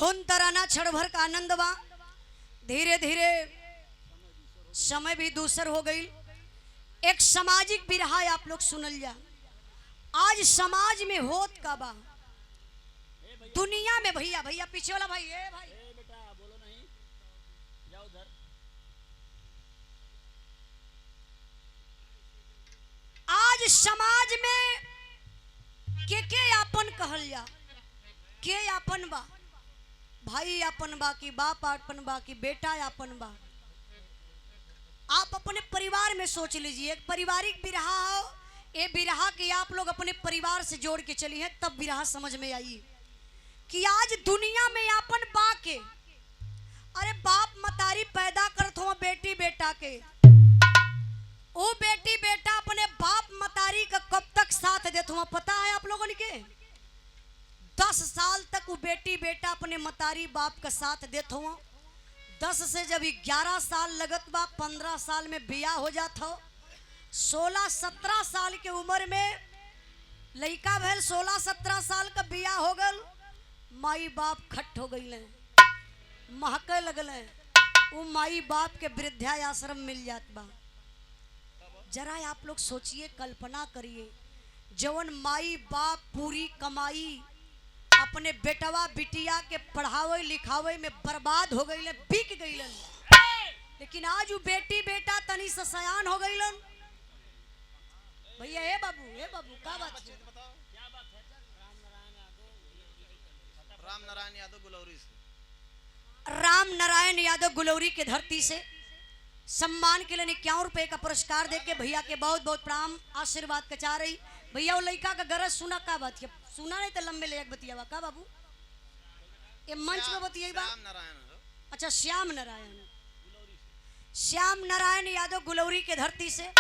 धुन तराना क्षण भर का आनंद बा। धीरे धीरे समय भी दूसर हो गई। एक सामाजिक बिरहा आप लोग सुनल जा। आज समाज में होत का बा, दुनिया में भैया भैया पीछे वाला भाई, ए भाई बेटा बोलो नहीं, जाओ उधर। आज समाज में के आपन कहल जा, के आपन बा, भाई आपन बा कि बाप आपन बा कि बेटा आपन बा। आप अपने परिवार में सोच लीजिए। एक पारिवारिक बिरहा हो, ये बिरहा के आप लोग अपने परिवार से जोड़ के चलिए तब बिरहा समझ में आई कि आज दुनिया में आपन बा के, अरे बाप मतारी पैदा करत हो बेटी बेटा के, वो बेटी बेटा अपने बाप मतारी का कब तक साथ देते हो पता है आप लोगों के? 10 साल तक वो बेटी बेटा अपने मतारी बाप का साथ देते हो। 10 से जब 11 साल लगत बा, 15 साल में बियाह हो जाता हो। 16-17 साल के उम्र में लड़का भैल, 16-17 साल का बियाह हो गल, माई बाप खट हो गई, महके लगल। वो माई बाप के वृद्धाश्रम मिल जात बा। जरा आप लोग सोचिए, कल्पना करिए, जवन माई बाप पूरी कमाई अपने बेटवा बिटिया के पढ़ावे लिखावे में बर्बाद हो गई, बिक गई, लेकिन आज वो बेटी बेटा तनी से सयान हो गई। भैया ए बाबू का बात है? क्या बात है? राम नारायण यादव गुलौरी के धरती से सम्मान के लिए 51 रुपए का पुरस्कार देके भैया के बहुत बहुत प्रणाम आशीर्वाद कचा रही। भैया वो लड़का का गरज सुना का बात है? सुना नहीं तो लंबे ले बतियावा का बाबू, ये मंच में बतियावा। अच्छा, श्याम नारायण यादव गुलौरी के धरती से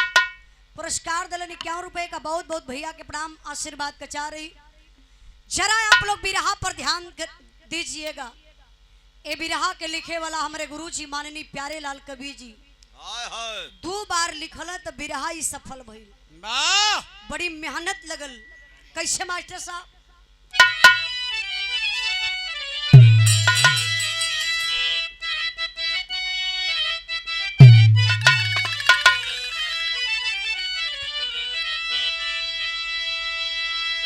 पुरस्कार दिले 51 रुपए का बहुत बहुत भैया के प्रणाम आशीर्वाद कचा रही। जरा आप लोग बिरहा पर ध्यान दीजिएगा। ये बिरहा के लिखे वाला हमारे गुरु जी माननीय प्यारे लाल कबीर जी 2 बार लिखल है, तो बिरहा ही सफल भइल। बड़ी मेहनत लगल। कैसे मास्टर साहब?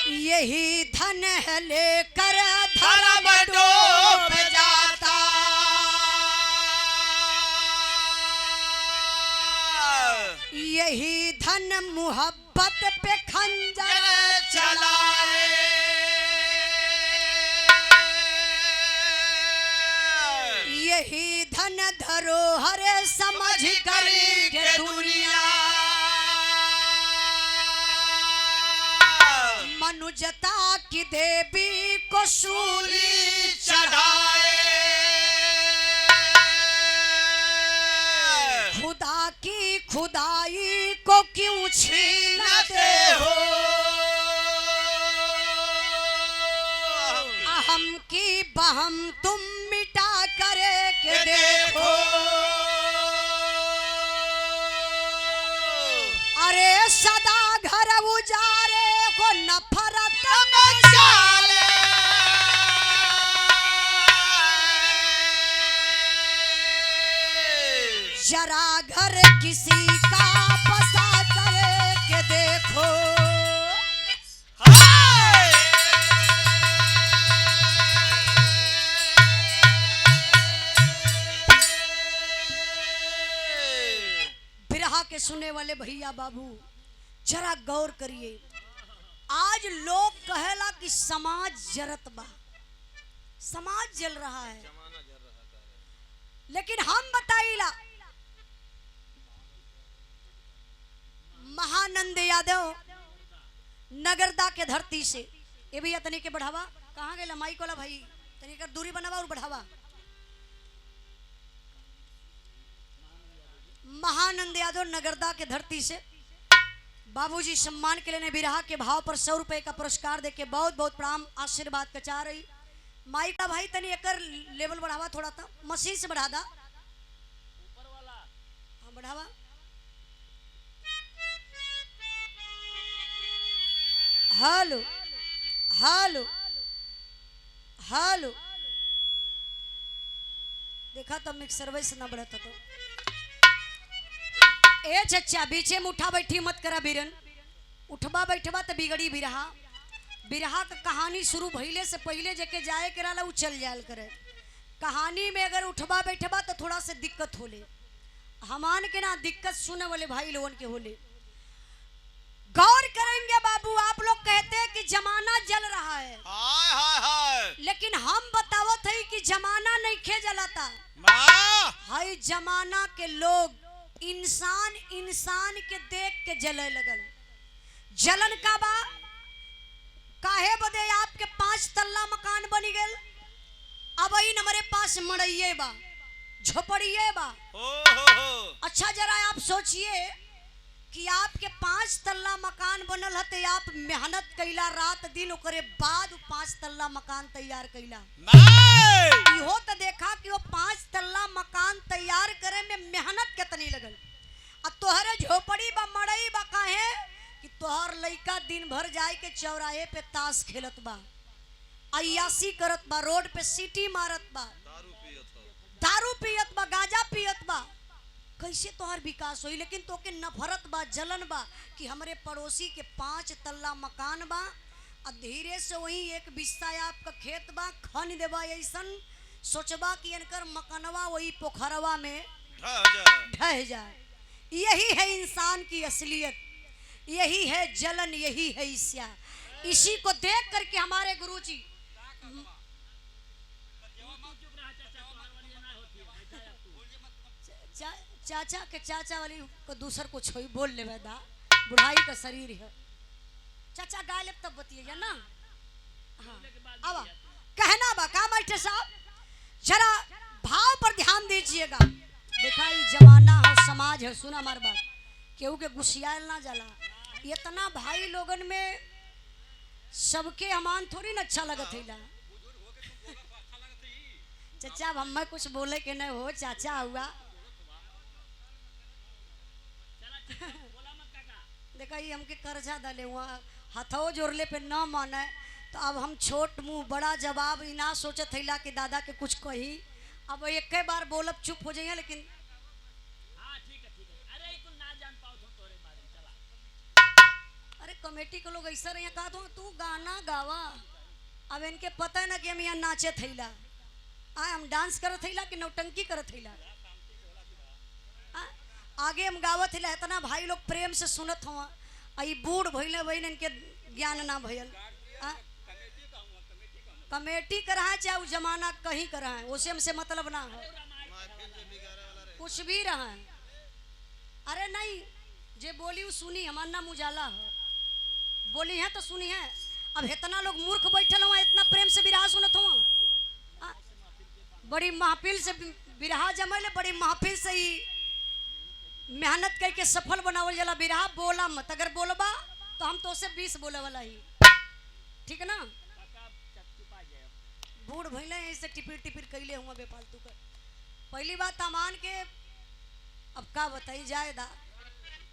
यही धन है लेकर धर्म डूब जाता, यही धन मोहब्बत पे खंजर चलाए, यही धन धरोहर समझ कर के दुनिया मनुजता की देवी को सूली चढ़ाए, खुदा की खुदाई को क्यों छीनते हो, अहम की बहम तुम मिटा कर के देखो, अरे सदा घर उजारे को नफरत मचाले, जरा घर किसी का बसा कर के देखो, बिरहा के सुने वाले भैया बाबू जरा गौर करिए। आज लोग कहेला कि समाज जरत बा, समाज जल रहा है, लेकिन हम बताइला महानंद यादव नगरदा के धरती से, ये भैया तनी के बढ़ावा कहाँ गए माइक वाला भाई, तनी कर दूरी बनावा और बढ़ावा। महानंद यादव नगरदा के धरती से बाबूजी सम्मान के लिए बिरहा के भाव पर 100 रुपए का पुरस्कार देके बहुत बहुत प्रणाम आशीर्वाद कचा रही। माइक का भाई तनी एकर लेवल बढ़ावा, थोड़ा था मशीन से बढ़ा दा, ऊपर वाला हाँ बढ़ावा। हेलो हेलो हेलो देखा तो मिक्सर से न बढ़ता तो ए चच्चा बीचे में उठा बैठी मत करा बीरन उठबा बैठबा तो बिगड़ी बिरहा बिरहा का कहानी शुरू भइले से पहले जके जाए के रहला उ चल जायल करे कहानी में अगर उठबा बैठबा तो थोड़ा से दिक्कत होले हमान के ना दिक्कत सुने वाले भाई लोगन के होले गौर करेंगे बाबू आप लोग कहते हैं कि जमाना जल रहा है हाय हाय हाय लेकिन हम बतावत है कि जमाना नहीं खे जलाता माँ हाय जमाना के लोग इंसान इंसान के देख के जले लगल जलन का बा काहे बदे आपके 5 तल्ला मकान बनी गेल अब आई हमारे पास मड़इये बा झोपड़िये बा हो अच्छा जरा आप सोचिए कि आपके 5 तल्ला मकान बनल हते आप मेहनत कैला रात दिन ओकरे बाद 5 तल्ला मकान तैयार कैला माँ इहो तो देखा कि वो 5 तल्ला मकान तैयार करे में मेहनत कितनी लगल अब तोहरे झोपड़ी बा मड़ई बा काहे कि तोहर लइका दिन भर जाए के चौराहे पे ताश खेलत बा अय्यासी करत बा रोड पे सीटी मारत बा दारू पियत बा गांजा पियत बा कैसे तोहर विकास होई लेकिन तोके नफरत बा जलन बा कि हमरे पड़ोसी के 5 तल्ला मकान बा और धीरे से वही एक बिस्सा आपका खेत बा खन देबा ऐसन सोचबा कि इनकर मकनवा वही पोखरवा में ढह जाए यही है इंसान की असलियत यही है जलन यही है ईर्ष्या इसी को देख करके हमारे गुरुजी चाचा के चाचा वाली को दूसर कुछ होई बोल ले दा बुढ़ाई का शरीर है चाचा गा ले तब बतिए ना हाँ अब कहना बा का मास्टर साहब जरा भाव पर ध्यान दीजिएगा देखा ये जमाना है समाज है सुना हमार बात केहू के गुस्सियाल ना जाला इतना भाई लोगन में सबके अमान थोड़ी ना अच्छा लगत है चाचा अब हमें कुछ बोले के नहीं हो चाचा हुआ देखा ये हमके कर्जा दले हुआ हथो जोड़ले पे न माने तो अब हम छोट मुंह बड़ा जवाब ही ना सोचत हैला कि दादा के कुछ कही अब एक बार बोलब चुप हो जाइए लेकिन अरे कमेटी के लोग ऐसा रहे कहा तू गाना गावा अब इनके पता है ना कि हम यहाँ नाचे थैला हम डांस करत थैला कि नौटंकी करत थैला आगे हम गावत हिला इतना भाई लोग प्रेम से सुनत हुआ आई बूढ़ भइले बहन इनके ज्ञान ना भइल कमेटी कर रहा है चाहे वो जमाना कहीं कर रहा है उसे हमसे मतलब ना हो कुछ भी रहा है अरे नहीं जे बोली वो सुनी हमारा नाम उजाला हो बोली है तो सुनी है अब इतना लोग मूर्ख बैठल हुआ इतना प्रेम से बिरहा सुनत हुआ बड़ी महफिल से बिरहा जमैले बड़ी महफिल से ही मेहनत करके सफल बनावल जला बिरहा बोला मत अगर बोलबा तो हम तो से 20 बोले वाला ही ठीक ना बूढ़ भइले ऐसे टिपिर टिपिर कैले हुआ बेफालतू का पहली बात अमान के अब का बताई जाएदा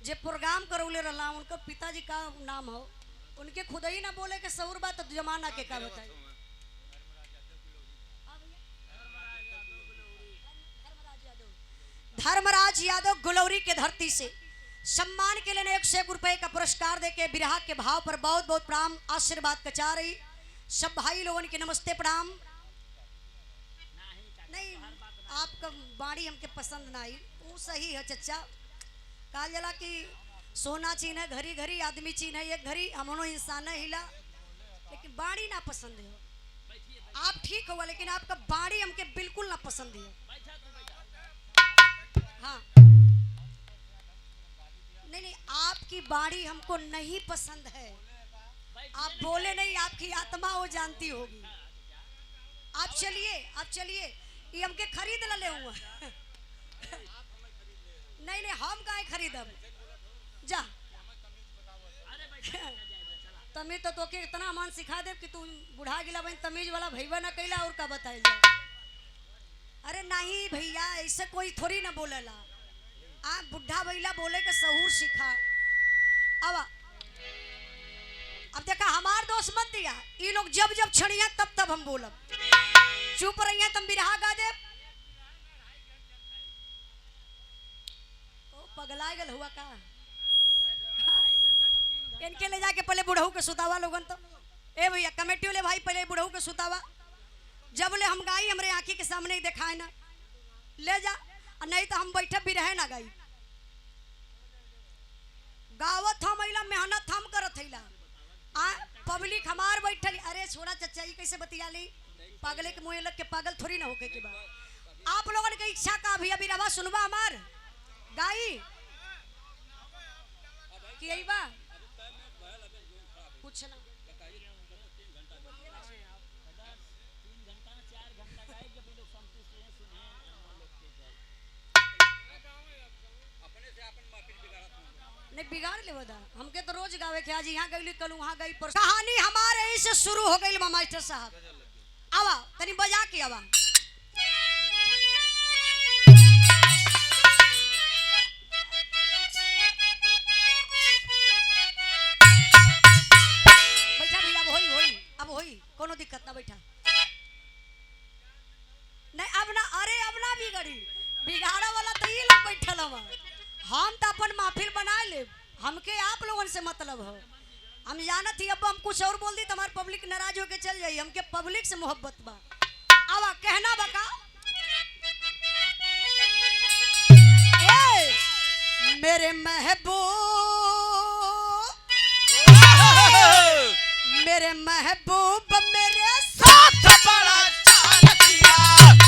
जे प्रोग्राम करौले रहा उनका पिताजी का नाम हो उनके खुद ही ना बोले के सौर बात तो जमाना के का बताई धर्मराज यादव गुलौरी के धरती से सम्मान के लिए 101 रुपए का पुरस्कार देके बिरहा के भाव पर बहुत बहुत प्रणाम आशीर्वाद कचा रही सब भाई लोगों के नमस्ते प्रणाम नहीं आपका बाड़ी हमके पसंद ना आई वो सही है चचा कहा जला कि सोना चीन है घरी घरी आदमी चीन है एक घरी हमनो इंसान हिला लेकिन बाड़ी ना पसंद है आप ठीक हुआ लेकिन आपका बाड़ी हमके बिल्कुल ना पसंद है हाँ नहीं आपकी बाड़ी हमको नहीं पसंद है आप बोले नहीं आपकी आत्मा वो जानती होगी आप चलिए ये हमके खरीद ले हुआ नहीं हम काहे खरीदब जा तमीज तो तोके इतना मान सिखा दे कि तू बुढ़ा गिला बहन तमीज वाला भैया ना कैला और का बताइल जा अरे नहीं भैया ऐसे कोई थोड़ी ना बोलेला आप बुढ़ा भैया बोले के सहूर सिखा अब देखा हमार दोस्त मत दिया ये लोग जब जब छड़िया तब तब हम बोलब चुप रही तुम बिरहा गा दे पगला गल हुआ का इनके ले जाके पहले बुढ़ऊ के सुतावा लोगन तो ए भैया कमेटी वाले भाई पहले बुढ़ऊ के सुतावा जब ले हम गाई हमरे आंखी के सामने ही दिखाए ना ले जा और नहीं तो हम बैठे भी रहे ना गाई गावत हम अइला मेहनत हम करत हइला आ पब्लिक हमार बैठल अरे छोड़ा चचा ई कैसे बतिया ली पागले के मुंह लग के पागल थोड़ी ना होके के बा आप लोगन के इच्छा का अभी रवा सुनवा हमार गाई कि यही बा कुछ ना नहीं बिगाड़ ले बता हमके तो रोज गावे के आज यहाँ गई कल वहाँ गई पर कहानी हमारे यहीं से शुरू हो गई मास्टर साहब आवा तनी बजा के आवा बैठा भैया अब होई कोनो दिक्कत ना बैठा नहीं अब ना बिगड़ी बिगाड़ा वाला तो ये लोग बैठल हम तो अपन महफिल बना ले हमके आप लोगन से मतलब हो हम जानत ही अब हम कुछ और बोल दी तो हमारे पब्लिक नाराज होके चल जाई हमके पब्लिक से मोहब्बत बा आवा कहना बका मेरे महबूब मेरे साथ बड़ा चाल किया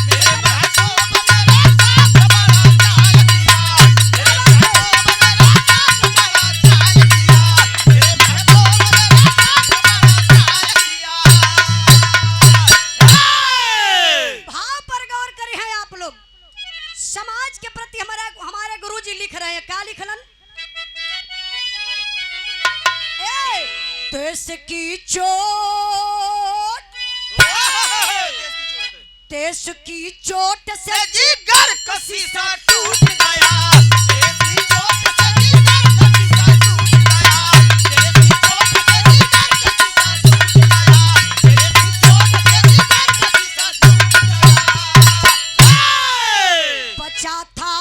मेरे महबूब मेरे साथ बड़ा चाल किया मेरे महबूब मेरे साथ बड़ा चाल किया मेरे महबूब मेरे साथ बड़ा चाल किया भाव पर गौर करे हैं आप लोग समाज के प्रति हमारे गुरुजी लिख रहे हैं क्या लिखलन देश की चोट से जिगर का शीशा टूट गया ऐसी चोट से जिगर का शीशा टूट गया ऐसी चोट से जिगर का शीशा टूट गया ऐसी चोट से जिगर का शीशा टूट गया बचा था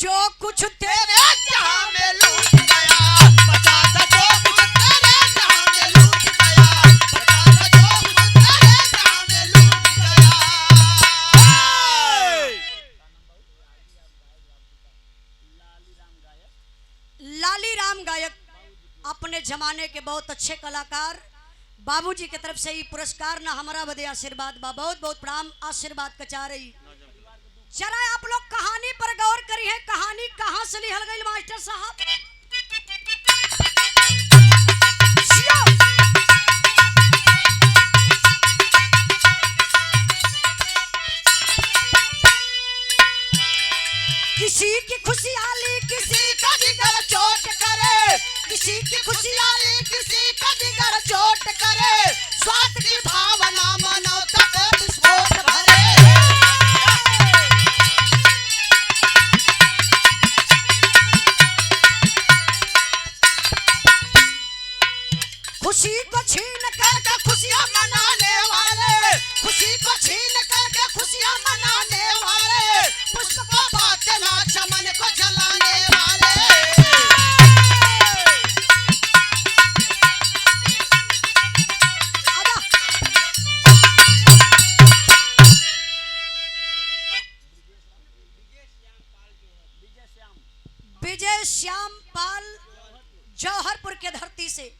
जो कुछ तेरे जहां में लूट गया बचा था जो कुछ तेरे जहां में लूट गया बचा था जो कुछ तेरे जहां में लूट गया लाली राम गायक अपने जमाने के बहुत अच्छे कलाकार बाबूजी की तरफ से ही पुरस्कार ना हमारा बदे आशीर्वाद बा बहुत बहुत प्रणाम आशीर्वाद कचा रही जरा आप लोग कहानी पर गौर करी है कहानी कहां से लिखल गई मास्टर साहब किसी की खुशहाली किसी का जिगर चोट करे किसी की खुशहाली किसी का जिगर चोट करे स्वार्थ की भावना मानवता को विस्फोट भरे खुशी को छीन करके खुशियां मनाने वाले खुशी को छीन करके खुशियां मनाने वाले पुष्प को बात ना चमन को जलाने वाले विजय श्याम पाल जौहरपुर के धरती से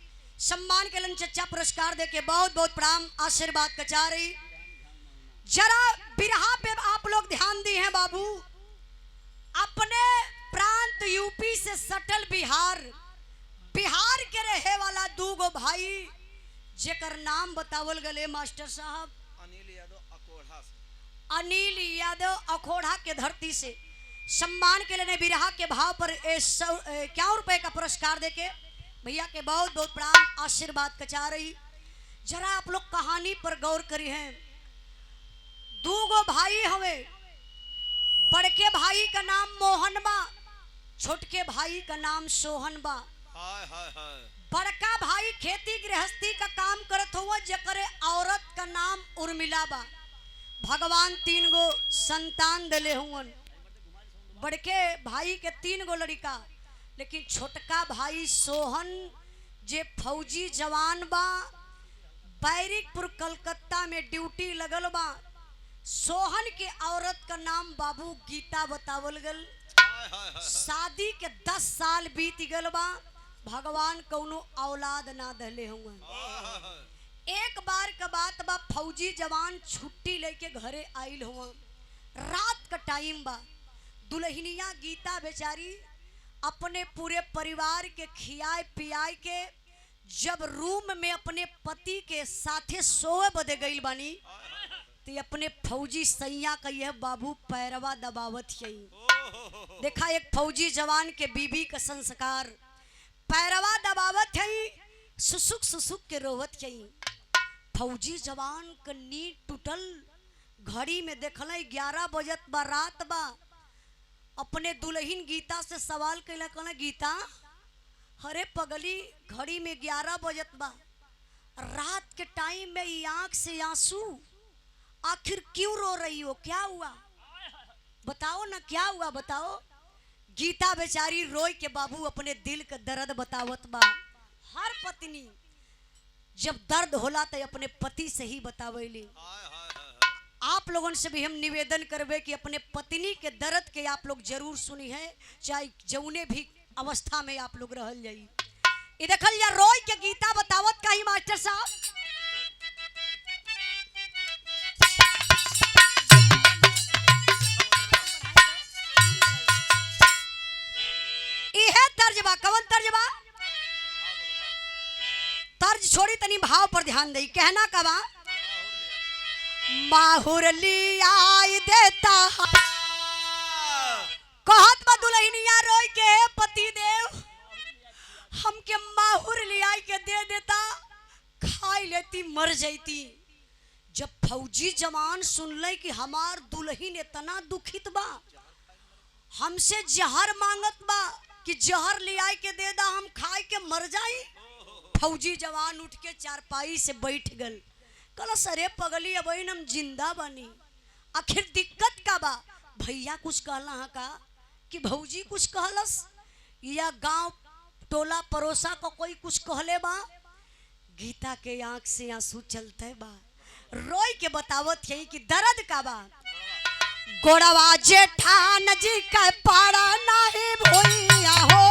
सम्मान के लिए चच्चा पुरस्कार देके बहुत बहुत प्रणाम आशीर्वाद कचा रही जरा बिरहा पे आप लोग ध्यान दी हैं बाबू अपने प्रांत यूपी से सटल बिहार के रहे वाला दूगो भाई जेकर नाम बतावल गले मास्टर साहब अनिल यादव अखोड़ा के धरती से सम्मान के लिए बिरहा के भाव पर 51 रुपए का पुरस्कार देके भैया के बहुत बहुत प्रणाम आशीर्वाद कचा रही जरा आप लोग कहानी पर गौर करी हैं दूगो भाई हवे बड़के भाई का नाम मोहन बा छोटके भाई का नाम सोहन बा बड़का भाई खेती गृहस्थी का काम करत हुआ जकरे औरत का नाम उर्मिला बा भगवान 3 गो संतान दिले हुवन बड़के भाई के 3 गो लड़का, लेकिन छोटका भाई सोहन जे फौजी जवान बा, बैरिकपुर कलकत्ता में ड्यूटी लगल बा। सोहन के औरत का नाम बाबू गीता बतावल गल। शादी के 10 साल बीत गल बा, भगवान कौनो औलाद ना दले हुआ। एक बार का बात बा, फौजी जवान छुट्टी लेके घरे आइल हुआ। रात का टाइम बा, दुल्हनिया गीता बेचारी अपने पूरे परिवार के खियाए पियाए के जब रूम में अपने पति के साथे सोए बदे गई बानी, तो अपने फौजी सैया का यह बाबू पैरवा दबावत यही। देखा एक फौजी जवान के बीबी का संस्कार, पैरवा दबावत है, सुसुक सुसुक के रोवत यही। फौजी जवान का नींद टूटल, घड़ी में देखल 11 बजत बा, रात बा। अपने दुल्हन गीता से सवाल कैला, कहना गीता अरे पगली घड़ी में 11 बजत बा, रात के टाइम में ये आंख से आंसू, आखिर क्यों रो रही हो, क्या हुआ बताओ ना, क्या हुआ बताओ। गीता बेचारी रोई के बाबू अपने दिल का दर्द बतावत बा। हर पत्नी जब दर्द होला तो अपने पति से ही बतावेली। आप लोगों से भी हम निवेदन करबे कि अपने पत्नी के दर्द के आप लोग जरूर सुनी है, चाहे जौने भी अवस्था में आप लोग रहल जाई। ये देखल या रोई के गीता बतावत का ही मास्टर साहब। इहे तर्जबा, कवन तर्जबा? तर्ज छोड़ी तनी भाव पर ध्यान दई। कहना कबा, माहुर लियाई देता कहत बा दुल्हनिया रोई के, पति देव हमके माहुर लियाई के दे देता, खाई लेती मर जैती। जब फौजी जवान सुनले कि हमार दुल्हन इतना दुखित बा, हमसे जहर मांगत बा कि जहर लियाई के दे दा, हम खाई के मर जाई। फौजी जवान उठ के चारपाई से बैठ गल। कल सरे पगली अब हम जिंदा बनी, आखिर दिक्कत का बा? भैया कुछ कहला हा का कि भौजी कुछ कहलस, या गांव टोला पड़ोसा को कोई कुछ कहले बा? गीता के आंख से आंसू चलते बा, रोई के बतावत है कि दर्द का बा। गोड़वा जेठान जी का पाड़ा नहीं भोइया हो,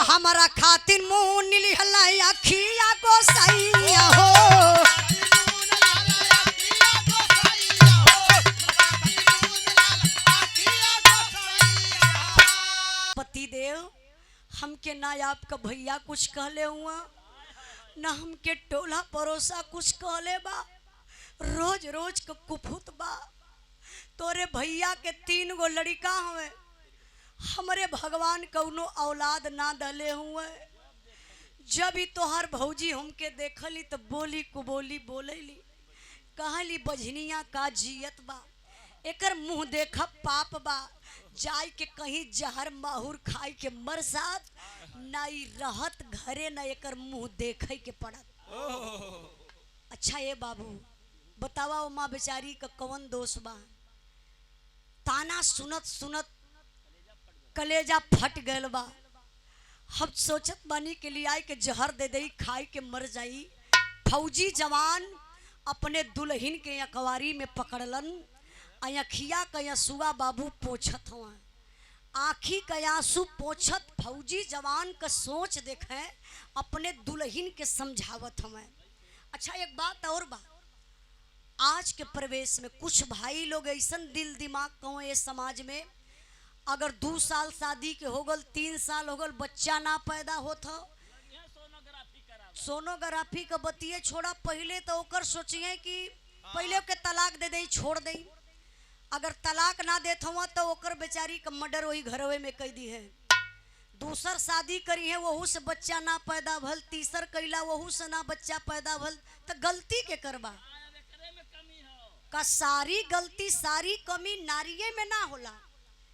हमारा खातिर मुंह निलिहला अखिया को सैया हो। पति देव हमके ना आपका भैया कुछ कहले हुआ, ना हमके टोला पड़ोसा कुछ कहले बा। रोज रोज का कुफुत बा, तोरे भैया के 3 गो लड़का हवे, हमरे भगवान कौनो औलाद ना दले हुए। जब ही तोहर भौजी हमके देखली तो बोली कुबोली बोलेली, कहली बझनिया का जियत बा, एकर मुंह देखब पाप बा, जाय के कहीं जहर माहुर खाई के मर साथ, ना ई रहत घरे ना एकर मुंह देखे के पड़त। अच्छा ये बाबू बतावा, वो माँ बेचारी का कौन दोष बा? ताना सुनत सुनत कलेजा फट गल बा। हम सोचत बानी के लिए आए के जहर दे दई, खाई के मर जाई। फौजी जवान अपने दुल्हन के अकवारी में पकड़लन, अखिया का आंसुआ बाबू पोछत हुआ, आँखी का आंसू पोछत फौजी जवान का सोच देखे, अपने दुल्हन के समझावत हमें। अच्छा एक बात और बा, आज के प्रवेश में कुछ भाई लोग ऐसा दिल दिमाग कहो ये समाज में, अगर 2 साल शादी के हो गल, 3 साल हो गल, बच्चा ना पैदा होत हो, सोनोग्राफी का बतिये छोड़ा, पहले तो ओकर सोचिए कि पहले के तलाक दे दे, छोड़ दे। अगर तलाक ना देत हुआ तो ओकर बेचारी का मर्डर वही घरवे में कह दी है। दूसर शादी करी है, वहू से बच्चा ना पैदा भल, तीसर कैला वहू से ना बच्चा पैदा भल, तो गलती के करबा का? सारी गलती सारी कमी नारिये में ना होला,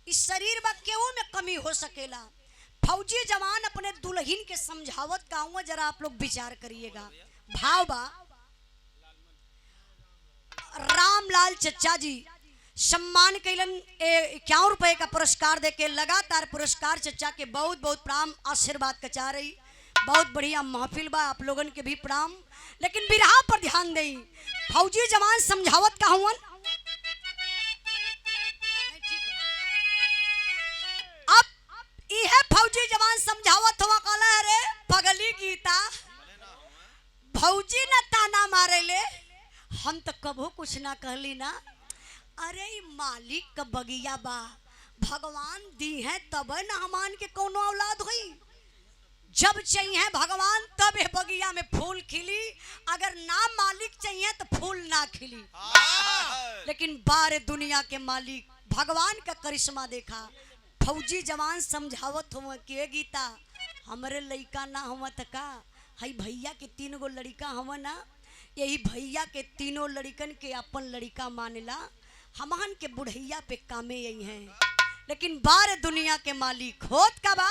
इस शरीर बा केहू में कमी हो सकेला। फौजी जवान अपने दुल्हन के समझावत का हुआ, जरा आप लोग विचार करिएगा। भाव बा, रामलाल चचा जी सम्मान कैलन 51 रुपए का पुरस्कार देके, लगातार पुरस्कार चचा के बहुत बहुत प्रणाम आशीर्वाद कचा रही। बहुत बढ़िया महफिल बा, आप लोगन के भी प्रणाम। लेकिन बिरहा पर ध्यान देई, फौजी जवान समझावत का हुआ। अब यह फौजी जवान समझावत हुआ, कहला अरे पगली गीता, फौजी न ताना मारे ले, हम तो कबो कुछ ना कहली ना। अरे मालिक का बगिया बा, भगवान दी है तब न हमान के कोनो औलाद हुई। जब चाहिए भगवान तब ये बगिया में फूल खिली, अगर ना मालिक चाहिए तो फूल ना खिली। लेकिन बारे दुनिया के मालिक भगवान का करिश्मा देखा। फौजी जवान समझावत हुआ कि गीता, हमरे लड़का ना हुआ त का, हई भैया के 3 गो लड़का हुआ ना, यही भैया के तीनों लड़कन के अपन लड़का मानेला, हमहन के बुढ़ैया पे कामे यही हैं। लेकिन बारे दुनिया के मालिक होत का बा,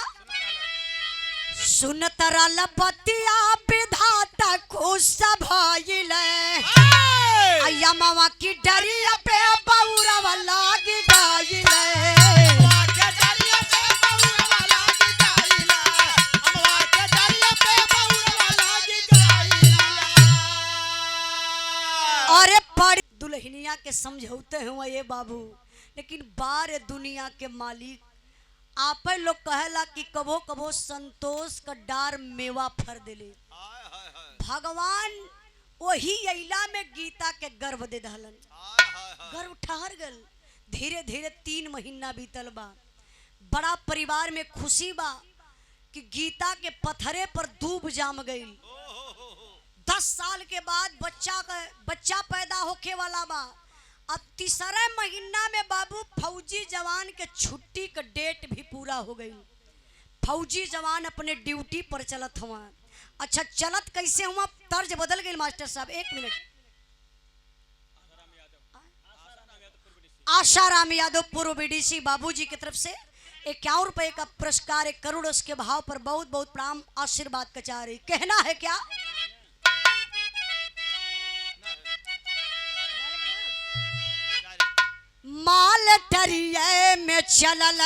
सुनत रल बतिया विधाता खुश भइले, अय्या मामा की डरिया पे बौरवा लाग गइले। अरे पड़ी दुल्हनिया के समझौते हुआ ये बाबू, लेकिन बार दुनिया के मालिक आप लोग कहेला कि कबो कबो संतोष का डार मेवा फर दिले। भगवान वही अइला में गीता के गर्भ दे दहलन, गर्भ ठहर गल। धीरे धीरे 3 महीना बीतल बा, बड़ा परिवार में खुशी बा कि गीता के पथरे पर दूब जाम गई। 10 साल के बाद बच्चा पैदा होके वाला बा। अब 3रे महीना में बाबू फौजी जवान के छुट्टी का डेट भी पूरा हो गई। फौजी जवान अपने ड्यूटी पर चलत हुआ। अच्छा चलत कैसे हुआ, तर्ज बदल गई मास्टर साहब, 1 मिनट। आशाराम यादव पूर्व बीडीसी बाबूजी की तरफ से 51 रुपए का पुरस्कार, 1 करोड़ उसके भाव पर बहुत बहुत प्रणाम आशीर्वाद कचा रही। कहना है क्या, माल टरिये में चलल,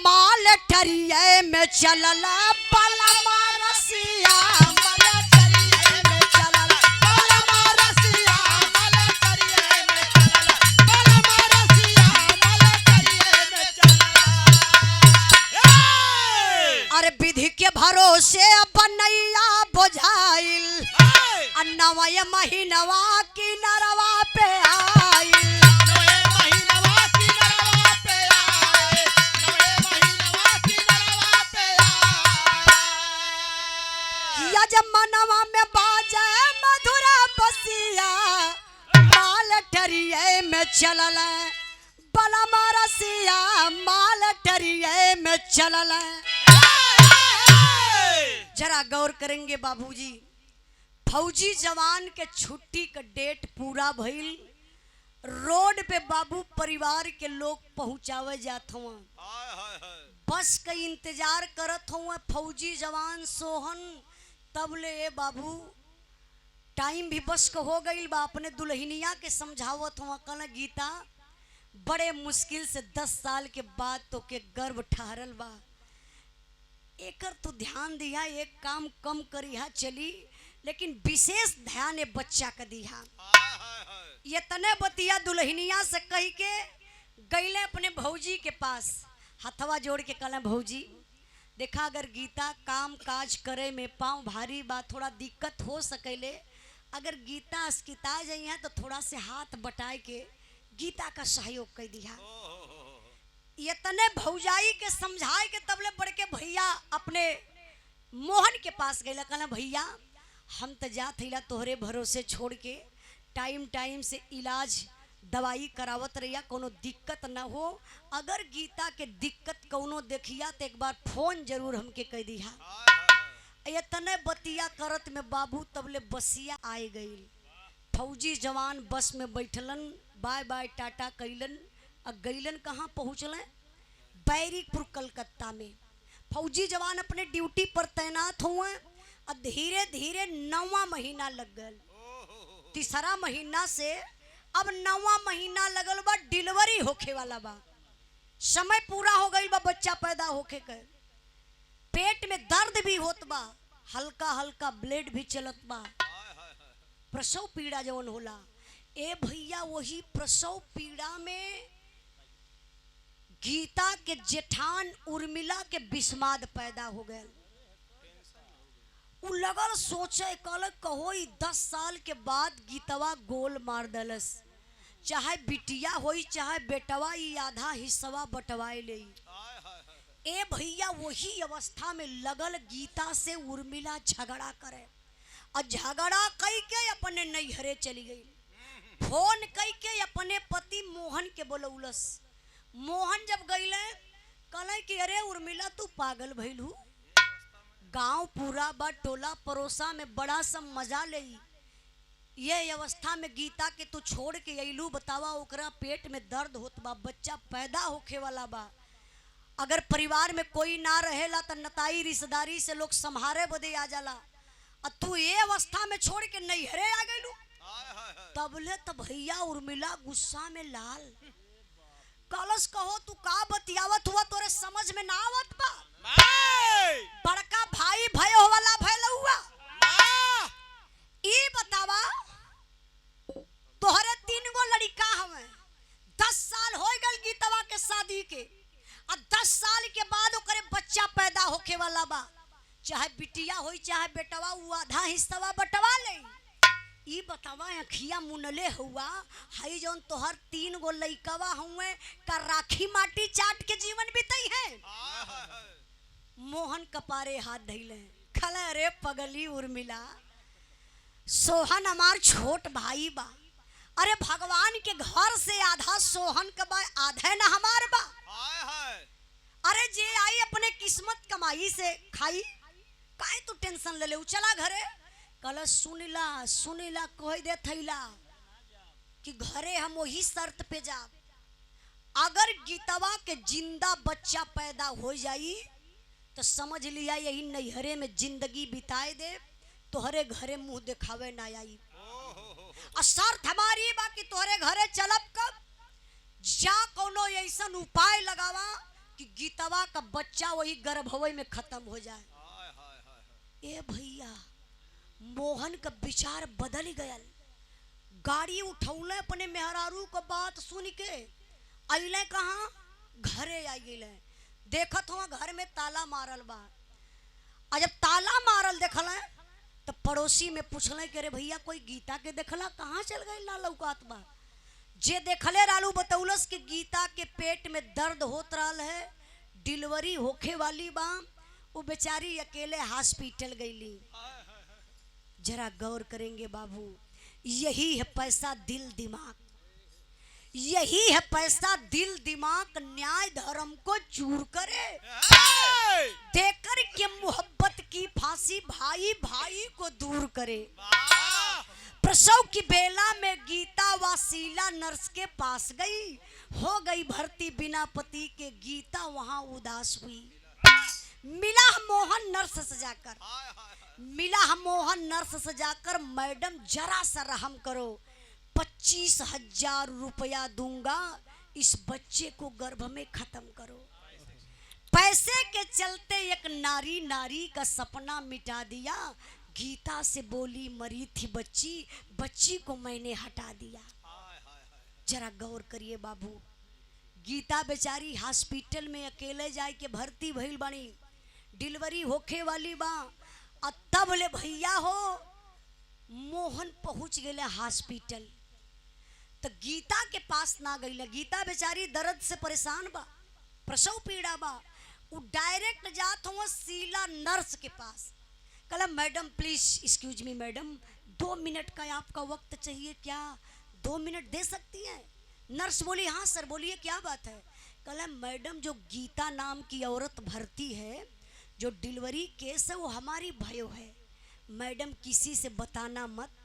माल टरिये में चलल, बलमा रसिया माल टरिये में चलल, बलमा रसिया माल टरिये में चलल, बलमा रसिया माल टरिये में चलल। अरे विधि के भरोसे बनैया बुझाइल, नवय महीनवा की नरवा पे आइल, नवय महीनवा की नरवा पे आइल, नवय महीनवा की नरवा पे आइल। यजमानवा में बाजे मधुरा बसिया, माल टरिये में चलल, बलमा रसिया माल टरिये में चलल। जरा गौर करेंगे बाबूजी, फौजी जवान के छुट्टी का डेट पूरा भइल, रोड पे बाबू परिवार के लोग पहुंचावे जात हुआ, बस का इंतजार करत हुआ फौजी जवान सोहन। तब ले बाबू टाइम भी बस का हो गई बा। अपने दुल्हनिया के समझावत हुआ, कहना गीता बड़े मुश्किल से 10 साल के बाद तो के गर्भ ठहरल बा, एकर तो ध्यान दिया, एक काम कम करिहा चली, लेकिन विशेष ध्यान बच्चा का दिया। ये तने बतिया दुल्हनिया से कही के गईले अपने भौजी के पास, हथवा जोड़ के कहले भौजी देखा, अगर गीता काम काज करे में पाँव भारी बा, थोड़ा दिक्कत हो सकेले, अगर गीता अस्किता जाई है तो थोड़ा से हाथ बटाए के गीता का सहयोग कर दिया। ये तने भौजाई के समझाए के तबले बढ़ के भैया अपने मोहन के पास गए, कहना भैया हम तो जात हिला तोहरे भरोसे छोड़ के, टाइम टाइम से इलाज दवाई करावत रहिया, कोनो दिक्कत ना हो, अगर गीता के दिक्कत कोनो देखिया तो एक बार फोन जरूर हमके कह दिया। ये तने बतिया करत में बाबू तबले बसिया आए गई। फौजी जवान बस में बैठलन, बाय बाय टाटा कैलन, गईलन कहाँ पहुँचल, बैरिकपुर कलकत्ता में फौजी जवान अपने ड्यूटी पर तैनात हुए और धीरे धीरे 9वां महीना लग गल। तीसरा महीना से अब 9वां महीना लगल बा, डिलीवरी होखे वाला बा, समय पूरा हो गई बा बच्चा पैदा होके के। पेट में दर्द भी होत बा, हल्का हल्का ब्लड भी चलत बा, प्रसव पीड़ा जवन होला। ए भैया वही प्रसव पीड़ा में गीता के जेठान उर्मिला के बिस्माद पैदा हो गए। उ लगल सोचे कल कहो 10 साल के बाद गीतवा गोल मार दलस, चाहे बिटिया होई चाहे बेटवा, ई आधा हिस्सा बटवाए ले। ए भैया वही अवस्था में लगल गीता से उर्मिला झगड़ा करे और झगड़ा कई के अपने नैहरे चली गई। फोन कई के अपने पति मोहन के बोलौलस। मोहन जब गईले कहले कि अरे उर्मिला तू पागल भइलू, गांव पूरा बा टोला पड़ोसा में बड़ा सा मजा ले, ये अवस्था में गीता के तू छोड़ के अइलू, बतावा ओकरा पेट में दर्द होत बा, बच्चा पैदा होखे वाला बा। अगर परिवार में कोई ना रहेला तो नताई रिश्तेदारी से लोग संभारे बदे आ जाला, और तू ये अवस्था में छोड़ के नैहरे आ गइलू। तबले तो भैया उर्मिला गुस्सा में लाल कलश कहो तू का बतियावत हुआ, तोरे समझ में ना आवत बा। बड़का भाई भयो वाला भयल हुआ, ई बतावा तोहरे 3 गो लड़का हवे, 10 साल हो गल गीतवा के शादी के, और 10 साल के बाद ओकरे बच्चा पैदा होके वाला बा, चाहे बिटिया होई चाहे बेटवा, वो आधा हिस्सा बटवा ले। ई बतावा अखिया मुनले हुआ हई जौन तोहर 3 गो लइकवा हुए का राखी माटी चाट के जीवन बीतई है। मोहन कपारे हाथ धइले खले, अरे पगली उर्मिला, सोहन हमार छोट भाई बा, अरे भगवान के घर से आधा सोहन का बा, आधा ना हमार बा। अरे जे आई अपने किस्मत कमाई से खाई, काहे तू टेंशन ले ले, चला घरे। कल सुनिला कह दे थैला कि घरे हम वही शर्त पे जा, अगर गीतवा के जिंदा बच्चा पैदा हो जाई तो समझ लिया यही नैहरे में जिंदगी बिताए दे, तोहरे घरे मुंह दिखावे ना आई। और शर्त हमारी बा कि तोहरे घरे चलब कब, जा कोनो ऐसा उपाय लगावा कि गीतवा का बच्चा वही गर्भवय में खत्म हो जाए। ए भैया मोहन का विचार बदल गया, गाड़ी उठौले अपने मेहरारू को बात सुन के अइले कहाँ, घरे आ गए। देखत हुआ घर में ताला मारल बा, और जब ताला मारल देखल तो पड़ोसी में पूछले कि अरे भैया कोई गीता के देखला, कहाँ चल गई ना लौकात बा। जे देखले रालू बतौलस कि गीता के पेट में दर्द होत रहल है, डिलीवरी होखे वाली बा, वो बेचारी अकेले हॉस्पिटल गईली। जरा गौर करेंगे बाबू, यही है पैसा दिल दिमाग, यही है पैसा दिल दिमाग, न्याय धर्म को चूर करे, देकर के मोहब्बत की फांसी भाई भाई को दूर करे। प्रसव की बेला में गीता वासीला नर्स के पास गई, हो गई भर्ती बिना पति के, गीता वहां उदास हुई। मिला मोहन नर्स सजाकर, मिला मोहन नर्स सजाकर, मैडम जरा सा रहम करो, 25,000 रुपया दूंगा, इस बच्चे को गर्भ में खत्म करो। पैसे के चलते एक नारी नारी का सपना मिटा दिया, गीता से बोली मरी थी बच्ची, बच्ची को मैंने हटा दिया। जरा गौर करिए बाबू, गीता बेचारी हॉस्पिटल में अकेले जाए के भर्ती भइल बनी, डिलीवरी होखे वाली बा, और तब ले भैया हो मोहन पहुंच गए हॉस्पिटल, तो गीता के पास ना गई। गीता बेचारी दर्द से परेशान बा, प्रसव पीड़ा बा, वो डायरेक्ट जात हुआ शीला नर्स के पास। कहा madam please excuse me madam, 2 minute का आपका वक्त चाहिए क्या, 2 मिनट दे सकती हैं? नर्स बोली हाँ सर बोलिए क्या बात है। कहा मैडम जो गीता नाम की औरत भर्ती है, जो डिलीवरी केस है वो हमारी भयो है, मैडम किसी से बताना मत,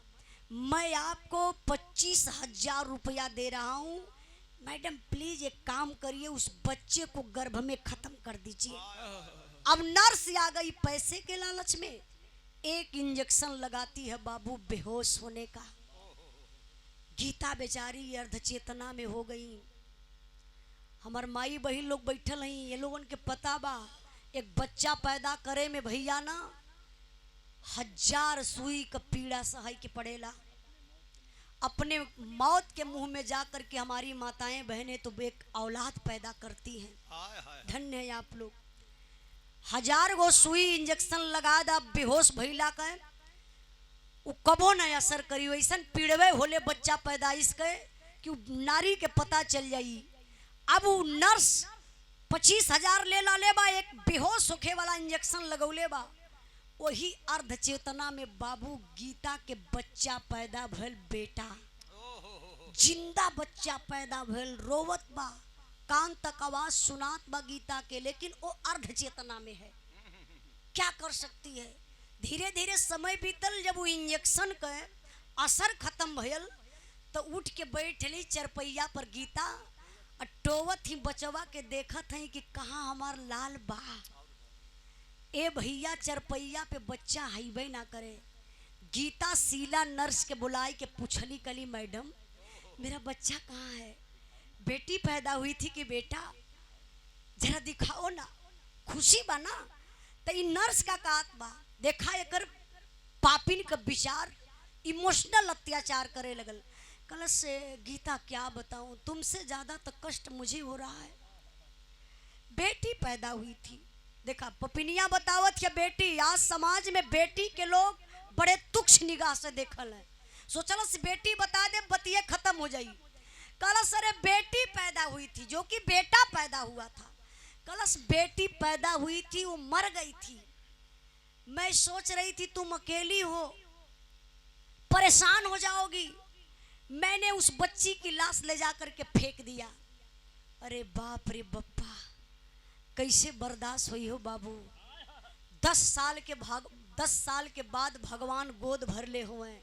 मैं आपको 25,000 रुपया दे रहा हूँ, मैडम प्लीज एक काम करिए, उस बच्चे को गर्भ में खत्म कर दीजिए। अब नर्स आ गई पैसे के लालच में, एक इंजेक्शन लगाती है बाबू बेहोश होने का। गीता बेचारी अर्ध चेतना में हो गई। हमार माई बहन लोग बैठल हैं, ये लोगन के पता बा एक बच्चा पैदा करे में भैया ना 1000 सुई का पीड़ा सहाय के पड़ेला। अपने मौत के मुंह में जाकर के हमारी माताएं बहनें तो एक औलाद पैदा करती हैं। धन्य है आप लोग। 1000 गो सुई इंजेक्शन लगा दा बेहोश भइला का वो कबो न असर करी। वैसन पीड़वे होले बच्चा पैदाइश के कि नारी के पता चल जाई। अब वो नर्स 25,000 ले ला ले बा, एक बेहोश होखे वाला इंजेक्शन लगौले बा। वही अर्ध चेतना में बाबू गीता के बच्चा पैदा भइल, बेटा जिंदा बच्चा पैदा भइल, रोवत बा, कान तक आवाज सुनात बा गीता के, लेकिन वो अर्ध चेतना में है। क्या कर सकती है? धीरे धीरे समय बीतल, जब वो इंजेक्शन का असर खत्म भइल तो उठ के बैठली चरपैया पर गीता, टोवत ही बचवा के देखत है कि कहाँ हमार लाल बा। ए भैया चरपैया पे बच्चा हाईवे ना करे। गीता शीला नर्स के बुलाई के पूछली, कली मैडम मेरा बच्चा कहाँ है? बेटी पैदा हुई थी कि बेटा? जरा दिखाओ ना, खुशी बना। तो इ नर्स का कहत बा, देखा एकर पापिन का विचार, इमोशनल अत्याचार करे लगल। कल से गीता क्या बताऊं, तुमसे ज्यादा तो कष्ट मुझे हो रहा है। बेटी पैदा हुई थी, देखा पपिनिया बतावत क्या बेटी। आज समाज में बेटी के लोग बड़े तुच्छ निगाह से देखल है। सोचल से बेटी बता दे, बतिये खत्म हो जाई। कलश अरे बेटी पैदा हुई थी, जो कि बेटा पैदा हुआ था। कलश बेटी पैदा हुई थी, वो मर गई थी। मैं सोच रही थी तुम अकेली हो, परेशान हो जाओगी। मैंने उस बच्ची की लाश ले जाकर के फेंक दिया। अरे बाप रे बप्पा, कैसे बर्दाश्त हुई हो बाबू। 10 साल के बाद भगवान गोद भर ले हुए।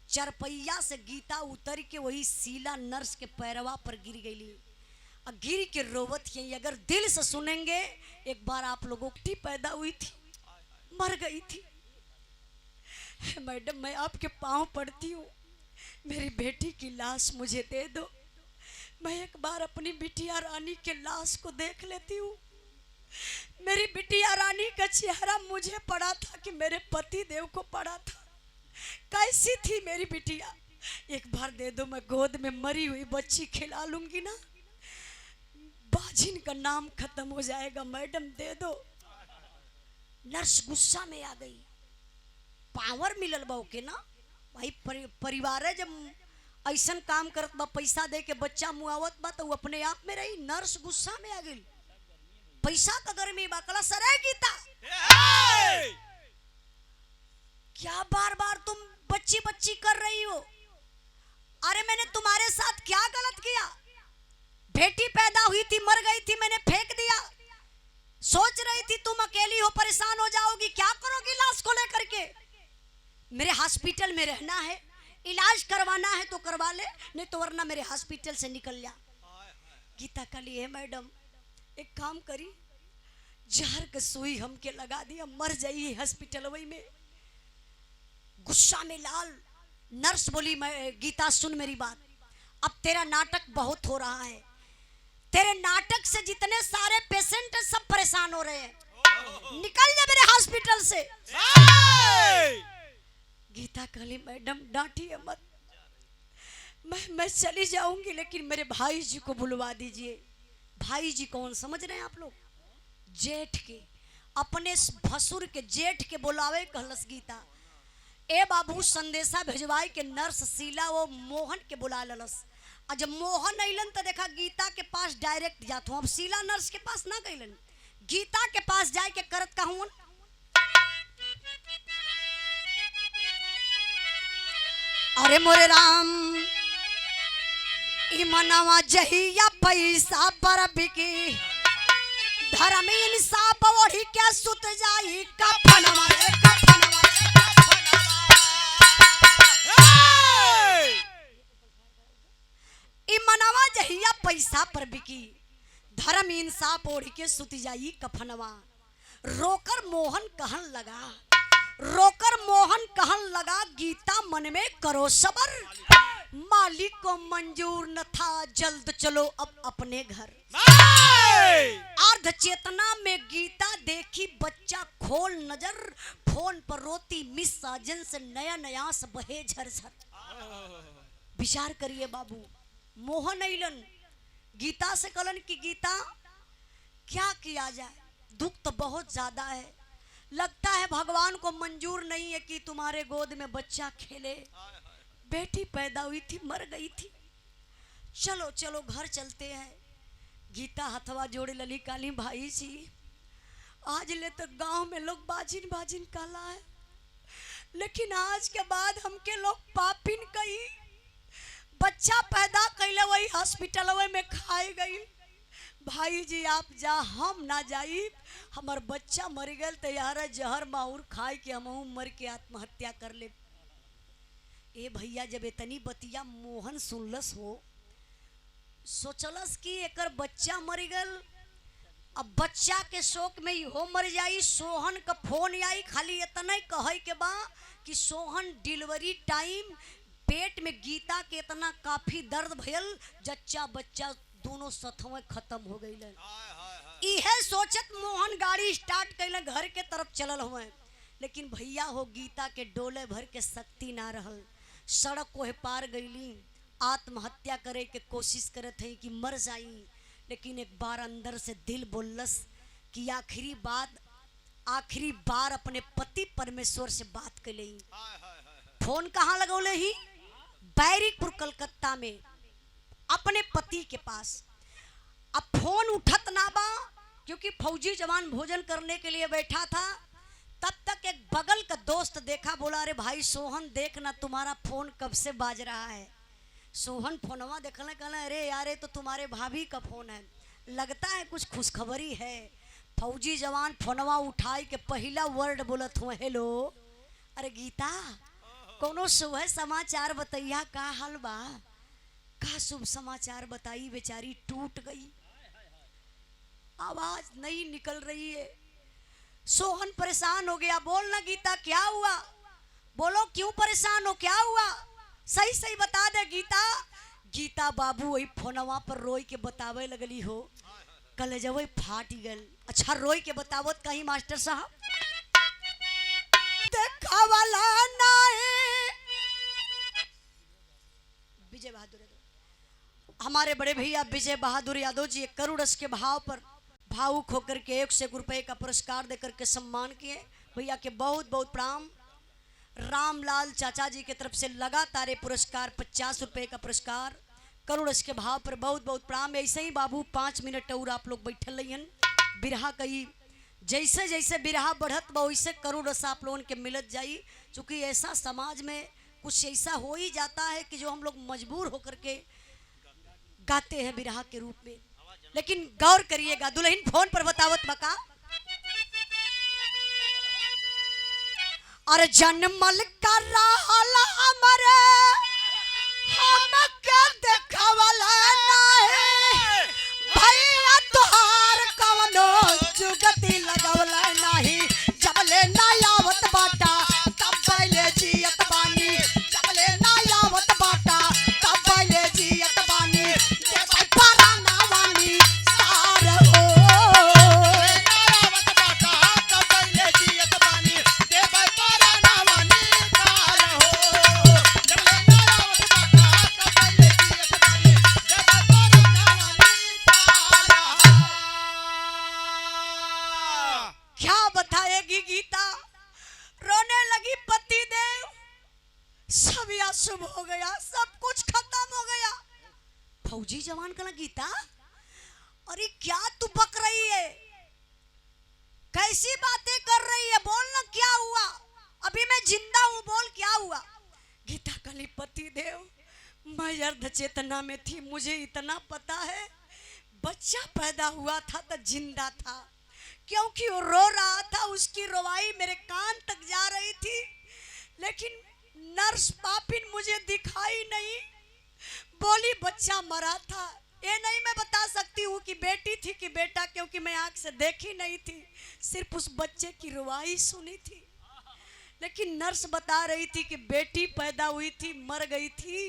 चरपैया से गीता उतर के वही शीला नर्स के पैरवा पर गिर गई और गिर के रोवत है। अगर दिल से सुनेंगे, एक बार आप लोगों की पैदा हुई थी, मर गई थी। मैडम मैं आपके पांव पड़ती हूँ, मेरी बेटी की लाश मुझे दे दो। मैं एक बार अपनी बिटिया रानी के लाश को देख लेती हूँ। मेरी बिटिया रानी का चेहरा मुझे पड़ा था कि मेरे पति देव को पड़ा था। कैसी थी मेरी बिटिया? एक बार दे दो, मैं गोद में मरी हुई बच्ची खिला लूंगी ना, बाजिन का नाम खत्म हो जाएगा। मैडम दे दो। नर्स गुस्सा में आ गई। पावर मिलल बा के ना भाई, परिवार है जब ऐसन काम करत बा, पैसा दे के बच्चा मुआवत बा, तो वो अपने आप में रही। नर्स गुस्सा में आ गई, पैसा का गर्मी बा। कला सरे गीता क्या बार बार तुम बच्ची बच्ची कर रही हो? अरे मैंने तुम्हारे साथ क्या गलत किया? बेटी पैदा हुई थी, मर गई थी, मैंने फेंक दिया। सोच रही थी तुम अकेली हो, परेशान हो जाओगी, क्या करोगी लाश को लेकर के? मेरे हॉस्पिटल में रहना है, इलाज करवाना है तो करवा ले, नहीं तो वरना मेरे हॉस्पिटल से निकल जा। गीता का लिए मैडम एक काम करी, जहर का सुई हमके लगा दिया, मर जाइए हॉस्पिटल वही में। गुस्सा में लाल नर्स बोली, मैं गीता सुन मेरी बात, अब तेरा नाटक बहुत हो रहा है। तेरे नाटक से जितने सारे पेशेंट हैं सब परेशान हो रहे हैं, निकल जा मेरे हॉस्पिटल से। गीता कहली मैडम डांटिए मत, मैं चली जाऊंगी, लेकिन मेरे भाई जी को बुलवा दीजिए। भाई जी कौन समझ रहे हैं आप लोग? जेठ के, अपने भसुर के जेठ के बुलावे कहलस गीता। ए बाबू संदेशा भेजवाई के नर्स शीला वो मोहन के बुला ललस। और जब मोहन अलन तो देखा गीता के पास डायरेक्ट जात हूँ। अब शीला नर्स के पास ना गईलन, गीता के पास जाए के करत कहूँ, अरे मोरे राम इमनवा जहिया पैसा पर बिकी, धर्म इंसाफ ओढ़ी के सुत जाई कफनवा रे कफनवा रे कफनवा। इमनवा जहिया पैसा पर बिकी, धर्म इंसाफ ओढ़ के सुती जाई कफनवा। रोकर मोहन कहन लगा गीता मन में करो सबर, मालिक को मंजूर न था जल्द चलो अब अपने घर। अर्ध चेतना में गीता देखी बच्चा खोल नजर, फोन पर रोती मिस साजन से नया नयास बहे झरझर। विचार करिए बाबू, मोहन अइलन गीता से कहलन कि गीता क्या किया जाए, दुख तो बहुत ज्यादा है, लगता है भगवान को मंजूर नहीं है कि तुम्हारे गोद में बच्चा खेले। बेटी पैदा हुई थी मर गई थी, चलो चलो घर चलते हैं। गीता हथवा जोड़े लली काली भाई जी, आज ले तो गांव में लोग बाजिन बाजिन काला है, लेकिन आज के बाद हमके लोग पापिन कही। बच्चा पैदा कैले वही हॉस्पिटल में खाए गई। भाई जी आप जा, हम ना जाई, हमार बच्चा मर गल तैयार है जहर माहौर खाए के हम मर के आत्महत्या कर ले। ए भैया जब इतनी बतिया मोहन सुनलस हो, सोचलस कि एकर बच्चा मर गल, अब बच्चा के शोक में हो मर जाई। सोहन का फोन आई, खाली इतना ही कहे के बा कि सोहन डिलीवरी टाइम पेट में गीता के इतना काफी दर्द भयल, जच्चा बच्चा दोनों सथवे खत्म हो गई। इहे सोचत मोहन गाड़ी स्टार्ट कैले घर के तरफ चलल हुए, लेकिन भैया हो गीता के डोले भर के शक्ति ना रहल। सड़क को पार गईली, आत्महत्या करे के कोशिश करत है कि मर जाई, लेकिन एक बार अंदर से दिल बोलस कि आखिरी बार अपने पति परमेश्वर से बात कर ली। फोन कहाँ लगौले ही? बैरिकपुर कलकत्ता में अपने पति के पास। अब फोन उठत ना बा, क्योंकि फौजी जवान भोजन करने के लिए बैठा था। तब तक एक बगल का दोस्त देखा, बोला अरे भाई सोहन देखना तुम्हारा फोन कब से बाज रहा है। सोहन फोनवा देखने कहला अरे यार तो तुम्हारे भाभी का फोन है, लगता है कुछ खुशखबरी है। फौजी जवान फोनवा उठाई के पहला वर्ड बोलत हुए हेलो। अरे गीता कोनो शुभ समाचार बताइया, का हाल बा? का शुभ समाचार बताई, बेचारी टूट गई, आवाज नहीं निकल रही है। सोहन परेशान हो गया, बोल ना गीता क्या हुआ, बोलो क्यों परेशान हो, क्या हुआ, सही सही बता दे गीता। गीता बाबू वही फोनवा पर रोई के बतावे लगली हो, कल जब फाट गल। अच्छा रोई के बतावत कहीं मास्टर साहब देखा वाला नहीं। विजय बहादुर हमारे बड़े भैया विजय बहादुर यादव जी एक करोड़ के भाव पर भावुक होकर के 101 रुपए का पुरस्कार देकर के सम्मान किए। भैया के बहुत बहुत प्रणाम। रामलाल चाचा जी की तरफ से लगातार पुरस्कार 50 रुपए का पुरस्कार करोड़ के भाव पर बहुत बहुत प्रणाम। ऐसे ही बाबू 5 मिनट और आप लोग बैठल रहियन। बिरहा कही जैसे जैसे बिरहा बढ़त बा वैसे करोड़ आप लोगों के मिलत जाई, चूँकि ऐसा समाज में कुछ ऐसा हो ही जाता है कि जो हम लोग मजबूर होकर के गाते हैं बिरहा के रूप में। लेकिन गौर करिएगा, दुल्हन फोन पर बतावत बका और जन्मल कर रहा हमारे हम के देखावला नहीं भैया तुहार कवनो जुगती लगवला नहीं। जबले ना आवत बाटा तब पहले जियत बानी, जबले ना आवत बाटा तब पहले जियत बानी। देवै पारा ना वानी सार हो, आवत बाटा तब पहले जियत बानी, देवै पारा ना वानी सार हो। जबले ना आवत बाटा तब पहले जियत बानी, देवै पारा ना वानी सार हो। क्या बताएगी गीता? रोने लगी पति देव, सब अशुभ हो गया, सब कुछ खत्म हो गया। फौजी जवान कहना गीता अरे क्या तू बक रही है, कैसी बातें कर रही है, बोल ना क्या हुआ, अभी मैं जिंदा हूं, बोल क्या हुआ। गीता कहली पति देव मैं अर्ध चेतना में थी, मुझे इतना पता है बच्चा पैदा हुआ था तो जिंदा था, क्योंकि वो रो रहा था, उसकी रोवाई मेरे कान तक जा रही थी, लेकिन नर्स पापिन मुझे दिखाई नहीं, बोली बच्चा मरा था। ये नहीं मैं की बेटी थी कि बेटा, क्योंकि मैं आंख से देखी नहीं थी, सिर्फ उस बच्चे की रुवाई सुनी थी। लेकिन नर्स बता रही थी कि बेटी पैदा हुई थी, मर गई थी,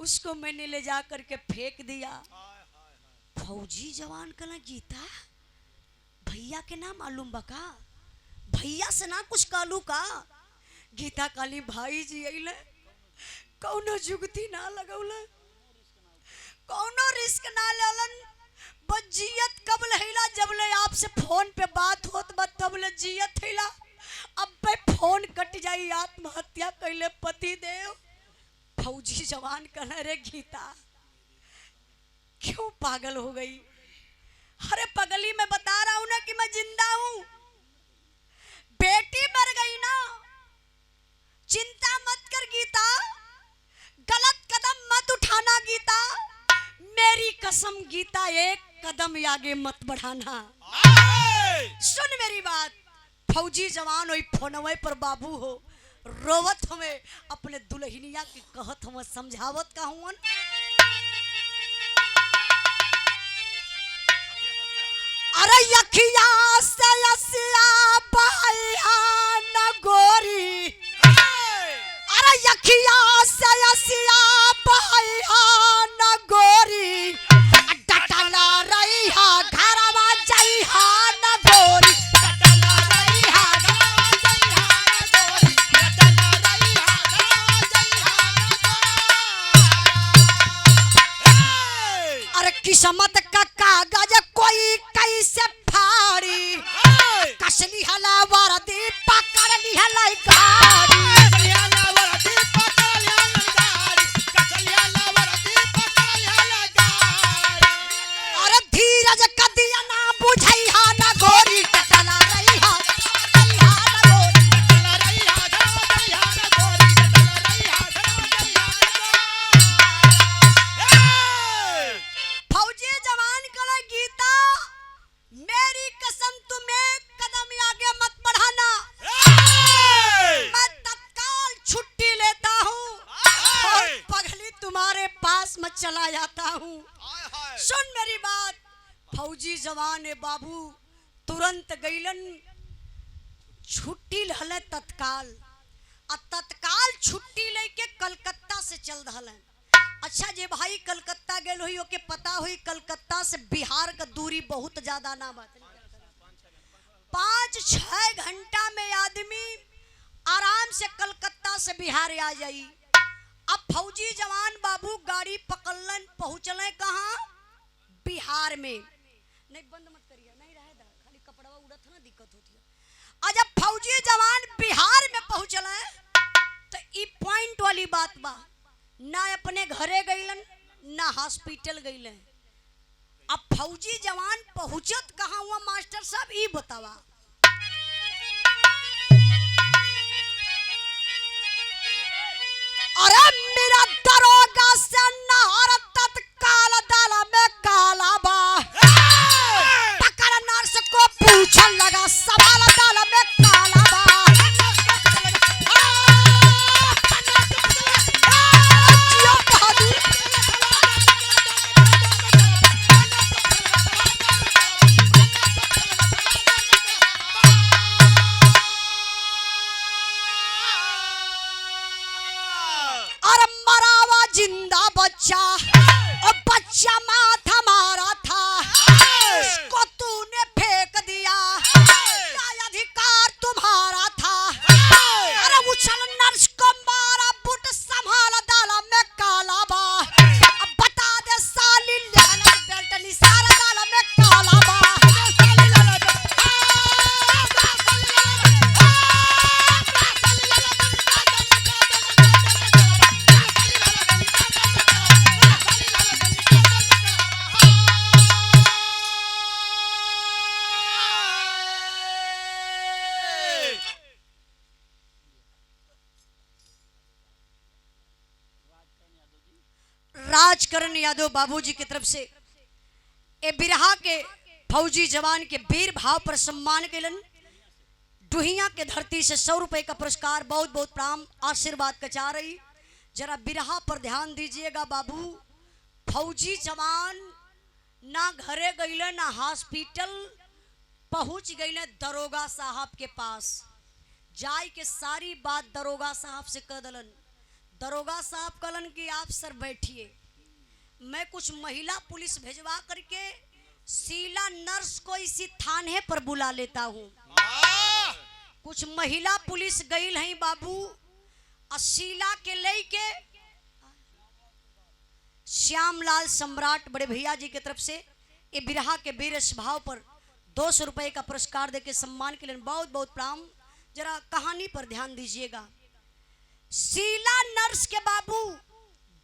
उसको मैंने ले जा करके फेंक दिया। फौजी जवान कहला, गीता भैया के नाम मालूम बका, भैया से ना कुछ कालू का। गीता काली, भाई जी अइले, कौनो जुगती ना लगौले, कौनो रिस्क ना लेलन, बस जियत कब लहिला जब ले आपसे फोन पे बात होत बा तब ले जियत हिला। अब पे फोन कट जाई, आत्महत्या कैले पति देव। फौजी जवान कहना, रे गीता क्यों पागल हो गई? अरे पगली, मैं बता रहा हूं ना कि मैं जिंदा हूं, बेटी मर गई ना, चिंता मत कर गीता, गलत कदम मत उठाना गीता, मेरी कसम गीता, एक कदम आगे मत बढ़ाना। सुन मेरी बात। फौजी जवान होई फोनवे पर बाबू हो रोवत हमें अपने दुल्हनिया के कहत हमें समझावत का हुन। अरे यखिया से यसिया बहैया न गोरी, अरे यखिया से यसिया बहैया न गोरी, डटला रही हा घरवा जइहा न गोरी, डटला रही हा घरवा जइहा न गोरी, डटला रही हा घरवा जइहा न गोरी। अरे किस्मत का कागज कोई कैसे फाड़ी, कसली हला वर्दी पकड़ ली हला गाड़ी, कसली हला वर्दी पकड़ ली हला गाड़ी, कसली हला वर्दी पकड़ ली हला गाड़ी। अरे धीरज कदिया ना बुझैहा ना गोरी, टटला रही हा जइहा ना गोरी, टटला रही हा जइहा ना गोरी, टटला रही हा जइहा ना गोरी। फौजी जवान कहला, गीता मेरी कसम, तुम एक कदम आगे मत बढ़ाना, मैं तत्काल छुट्टी लेता हूँ और पगली तुम्हारे पास मैं चला जाता हूँ। सुन मेरी बात। फौजी जवान बाबू तुरंत गईलन, छुट्टी लहले तत्काल, और तत्काल छुट्टी लेके कलकत्ता से चल दहलन। अच्छा जे भाई कलकत्ता गेल हुई ओके पता हुई कलकत्ता से बिहार का दूरी बहुत ज्यादा ना बात, 5-6 घंटा में आदमी आराम से कलकत्ता से बिहार आ जाई। अब फौजी जवान बाबू गाड़ी पकड़लन, पहुंचले कहाँ? बिहार में। नहीं बंद मत करिए, नहीं रहेगा, खाली कपड़ा उड़त है ना, दिक्कत होती है। जब फौजी जवान बिहार में पहुंचले तो ई पॉइंट वाली बात बा, ना अपने घरे गईलन ना हॉस्पिटल गईलन। अब फौजी जवान पहुंचत कहाँ हुआ मास्टर साहब, ई बतावा। अरे मेरा दरोगा से नहर तत्काल दाल में काला बा, पकड़ नर्स को पूछन लगा सवाल, दाल में काला बा। जिंदा बच्चा और बच्चा माथा मारा था, उसको तूने फेंक दिया, क्या अधिकार तुम्हारा था? अरे उछल नर्स को मारा, बुट संभाला, दाला में काला बा। अब बता दे साली, बेल्ट निसारा, दाला में काला बा। राजकरण यादव बाबूजी की तरफ से ए बिरहा के फौजी जवान के वीर भाव पर सम्मान केलन। डुहिया के धरती से 100 रुपए का पुरस्कार, बहुत बहुत प्रणाम, आशीर्वाद का चाह रही। जरा बिरहा पर ध्यान दीजिएगा बाबू। फौजी जवान ना ना घरे गईले ना हॉस्पिटल, पहुंच गईले दरोगा साहब के पास। जाय के सारी बात दरोगा साहब से कह दलन। दरोगा साहब कहलन कि आप सर बैठिए, मैं कुछ महिला पुलिस भेजवा करके शीला नर्स को इसी थाने पर बुला लेता हूँ। कुछ महिला पुलिस गई है बाबू, और शीला के लेके श्यामलाल सम्राट बड़े भैया जी की तरफ से ये बिरहा के वीर स्वभाव पर 200 रुपए का पुरस्कार देके सम्मान के लिए बहुत बहुत प्रणाम। जरा कहानी पर ध्यान दीजिएगा। शीला नर्स के बाबू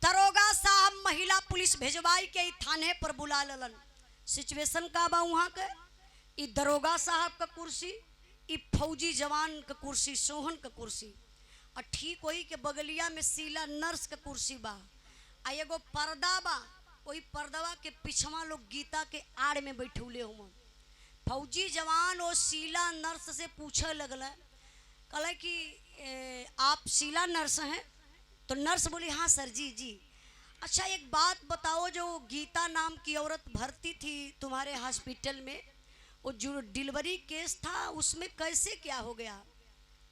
दरोगा साहब महिला पुलिस भेजवाई के थाने पर बुला ललन। सिचुएशन का बा वहां के, ई दरोगा साहब का कुर्सी, ई फौजी जवान का कुर्सी, सोहन का कुर्सी, और ठीक वही के बगलिया में शीला नर्स का कुर्सी बा। आ एगो पर्दा बा, वही पर्दवा के पिछवा लोग गीता के आड़ में बैठौले हुआ। फौजी जवान और शीला नर्स से पूछे लगल, कहला कि आप शीला नर्स हैं? तो नर्स बोली हाँ सर जी जी। अच्छा एक बात बताओ, जो गीता नाम की औरत भर्ती थी तुम्हारे हॉस्पिटल में, वो जो डिलीवरी केस था उसमें कैसे क्या हो गया?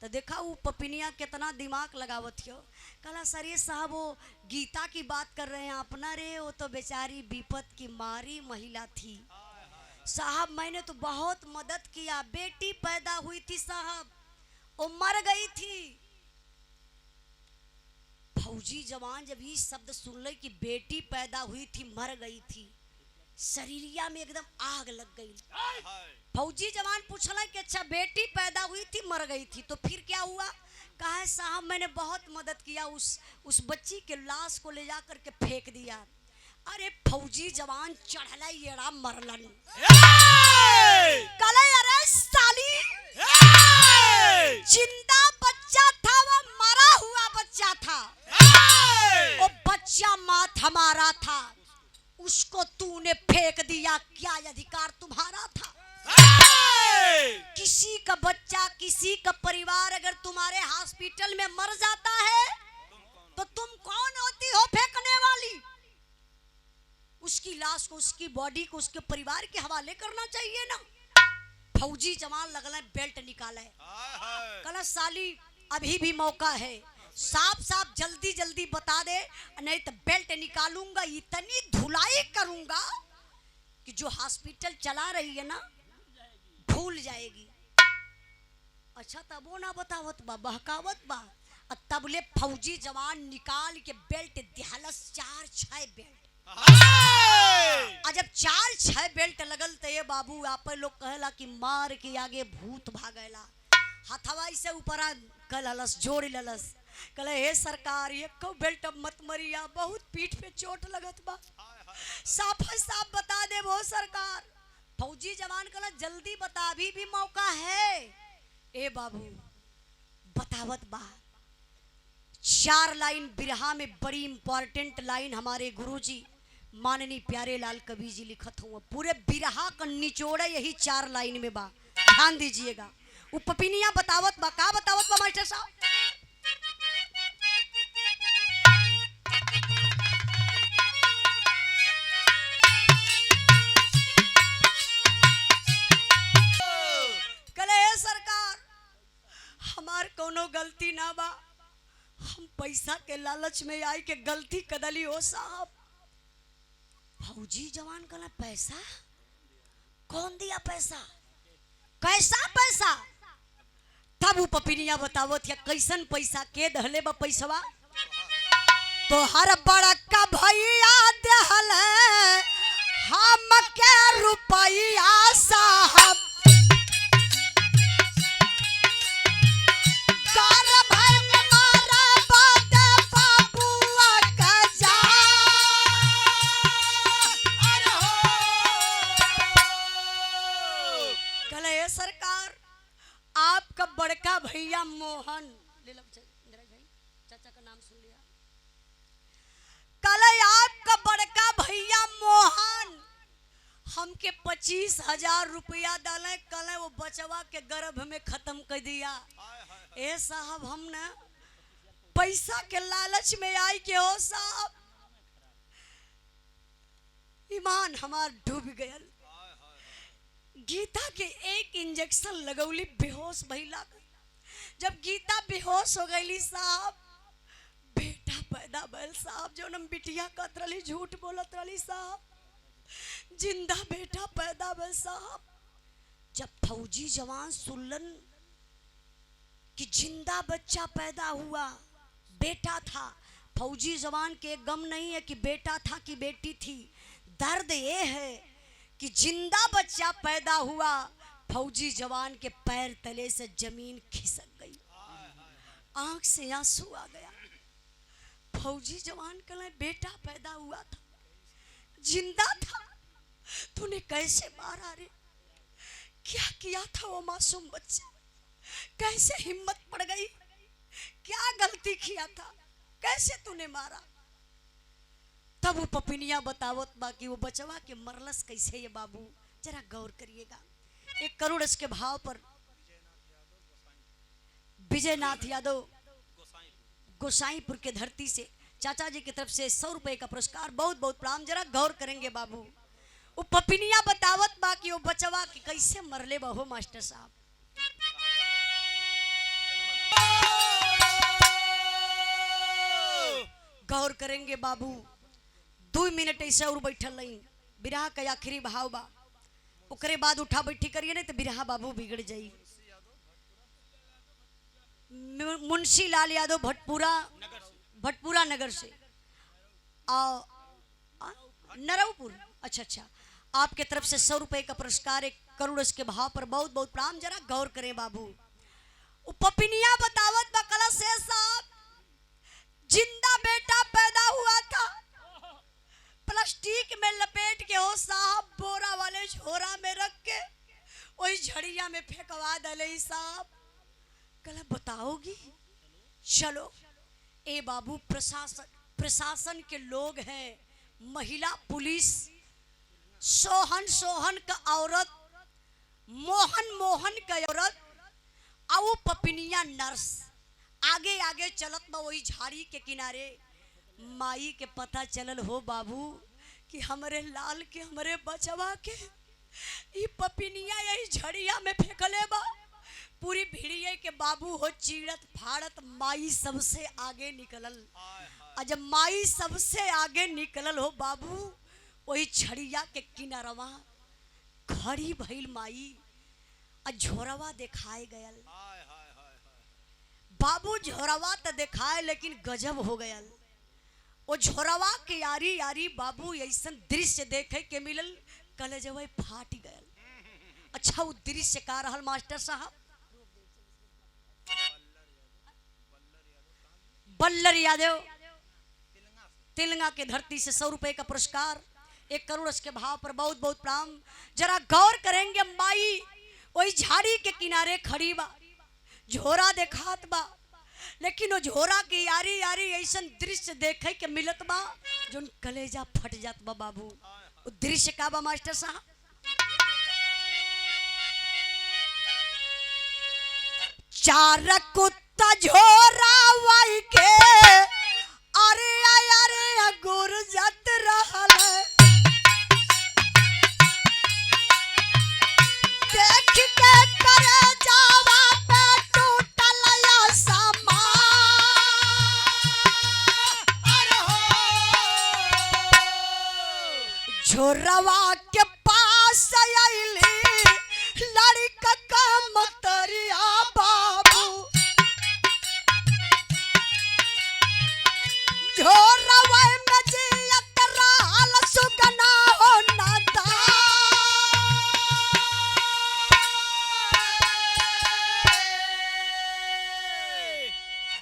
तो देखा वो पपिनिया कितना दिमाग लगावत हो। कहला सर ये साहब वो गीता की बात कर रहे हैं अपना रे, वो तो बेचारी विपत की मारी महिला थी साहब, मैंने तो बहुत मदद किया, बेटी पैदा हुई थी साहब, वो मर गई थी। फौजी जवान जब ये शब्द सुन ले कि बेटी पैदा हुई थी मर गई थी, शरीरिया में एकदम आग लग गई। फौजी जवान पूछला कि अच्छा बेटी पैदा हुई थी मर गई थी तो फिर क्या हुआ? कहा है साहब मैंने बहुत मदद किया, उस बच्ची के लाश को ले जा करके फेंक दिया। अरे फौजी जवान चढ़ला येड़ा मरलन। कले अरे साली, जिंदा बच्चा था वो मरा हुआ बच्चा था, वो बच्चा मात हमारा था, उसको तूने फेंक दिया, क्या अधिकार तुम्हारा था? किसी का बच्चा, किसी का परिवार अगर तुम्हारे हॉस्पिटल में मर जाता है तो तुम कौन होती हो फेंकने वाली? उसकी लाश को, उसकी बॉडी को उसके परिवार के हवाले करना चाहिए ना। फौजी जवान लगल बेल्ट निकाले, कहला साली अभी भी मौका है, साफ साफ जल्दी जल्दी बता दे, नहीं तो बेल्ट निकालूंगा, इतनी धुलाई करूंगा कि जो हॉस्पिटल चला रही है ना भूल जाएगी। अच्छा तब वो ना बतावत बा, बहकावत बा। तबले फौजी जवान निकाल के बेल्ट दिहालस 4-6 बेल्ट। जब 4-6 बेल्ट लगल तो ये बाबू आप लोग कहला कि मार के आगे भूत भागेला। हथवा से ऊपर कलस जोड़ ललस, कहले हे सरकार ये को बेल्ट मत मरिया, बहुत पीठ पे चोट लगत बा, साफ साफ बता दे वो सरकार। फौजी जवान कहला जल्दी बता, अभी भी मौका है। ए बाबू बतावत बा, 4 लाइन बिरहा में बड़ी इंपॉर्टेंट लाइन हमारे गुरुजी माननीय प्यारे लाल कवि जी लिखत हुआ। पूरे बिरहा का निचोड़ यही 4 लाइन में बा, ध्यान दीजिएगा। वो पपिनिया बतावत बा, का बतावत बा मास्टर साहब? कले सरकार हमार कोनो गलती ना बा, हम पैसा के लालच में आई के गलती कदली हो साहब। फौजी जवान कहला पैसा कौन दिया? पैसा कैसा पैसा? तब वो पपिनिया बतावत या कैसन पैसा के दहले बा पैसवा? तो हर बड़का भैया दहल हम के रुपया साहब, बड़का भैया मोहन ले लो भाई, चाचा का नाम सुन लिया। कल आपका बड़का भैया मोहन हमके 25,000 रुपया डाले, कल वो बचवा के गर्भ में खत्म कर दिया। ए साहब हम ना पैसा के लालच में आई के हो साहब, ईमान हमार डूब गयल। गीता के एक इंजेक्शन लगौली बेहोश भइला। जब गीता बेहोश हो गई साहब, बेटा पैदा भइल साहब। जो हम बिटिया कहत रही झूठ बोलत रही साहब, जिंदा बेटा पैदा भइल साहब। जब फौजी जवान सुनलन कि जिंदा बच्चा पैदा हुआ, बेटा था, फौजी जवान के गम नहीं है कि बेटा था कि बेटी थी, दर्द ये है कि जिंदा बच्चा पैदा हुआ। फौजी जवान के पैर तले से जमीन खिसक गई, आंख से आंसू आ गया। फौजी जवान कहले बेटा पैदा हुआ था, जिंदा था, तूने कैसे मारा रे? क्या किया था वो मासूम बच्चा? कैसे हिम्मत पड़ गई? क्या गलती किया था? कैसे तूने मारा? तब वो पपिनिया बतावत बाकी वो बचवा के मरलस कैसे ये बाबू, जरा गौर करिएगा। 1 करोड़ इसके भाव पर विजयनाथ यादव गोसाईपुर के धरती से चाचा जी की तरफ से 100 रुपए का पुरस्कार, बहुत बहुत प्रणाम। जरा गौर करेंगे बाबू। वो पपिनिया बतावत बाकी वो बचवा के कैसे मरले बहो मास्टर साहब। गौर करेंगे बाबू। 2 मिनट ऐसे और बैठल नहीं, बिरहा का आखिरी भाव बा, ओकरे बाद उठा बैठी करिए नहीं तो बिरहा बाबू बिगड़ जाई। मुंशी लाल यादव भटपुरा नगर से नरवपुर, अच्छा, आपके तरफ से 100 रुपए का पुरस्कार, 1 करोड़ इसके भाव पर बहुत बहुत प्रणाम। जरा गौर करें बाबू। वो पपिनिया बतावत बकला से साहब, जिंदा बेटा पैदा हुआ था, प्लास्टिक में लपेट के हो साहब, बोरा वाले झोरा में रख के वही झड़िया में फेंकवा दले साहब। कल बताओगी? चलो ए बाबू, प्रशासन के लोग हैं, महिला पुलिस, सोहन का औरत, मोहन का औरत, आओ पपिनिया नर्स आगे आगे चलत बा वही झाड़ी के किनारे। माई के पता चलल हो बाबू कि हमरे लाल के, हमरे बचवा के ई पपिनिया यही झड़िया में फेंकले बा। पूरी भिड़िए के बाबू हो चीड़त फाड़त माई सबसे आगे निकलल। और जब माई सबसे आगे निकलल हो बाबू, वही छड़िया के किनारवा खड़ी भइल माई, और झोरवा दिखाए गयल। बाबू झोरवा तो दिखाए लेकिन गजब हो गयल। वो झोरवा के यारी यारी बाबू ऐसा दृश्य देखे के मिलल, कलेजवा फाट गयल। अच्छा वो दृश्य का रहल मास्टर साहब? बल्लर यादव तिलंगा के धरती से 100 रुपए का पुरस्कार, 1 करोड़ इसके भाव पर बहुत बहुत प्रणाम। जरा गौर करेंगे, माई वही झाड़ी के किनारे खड़ी बा, झोरा देखात बा, लेकिन वो झोरा की यारी यारी ऐसा दृश्य देखे के मिलत बा जो कलेजा फट जात बा बाबू। वो दृश्य का बा मास्टर साहब? चार कुत्ता झोरा वाई के अरे गुरजत रहल, देख के करे जावा पे टूटल समा। झोरवा के पास आइली लड़का का मतरिया बाबू, झोरवा में जियत रहल सुगना हो नादा।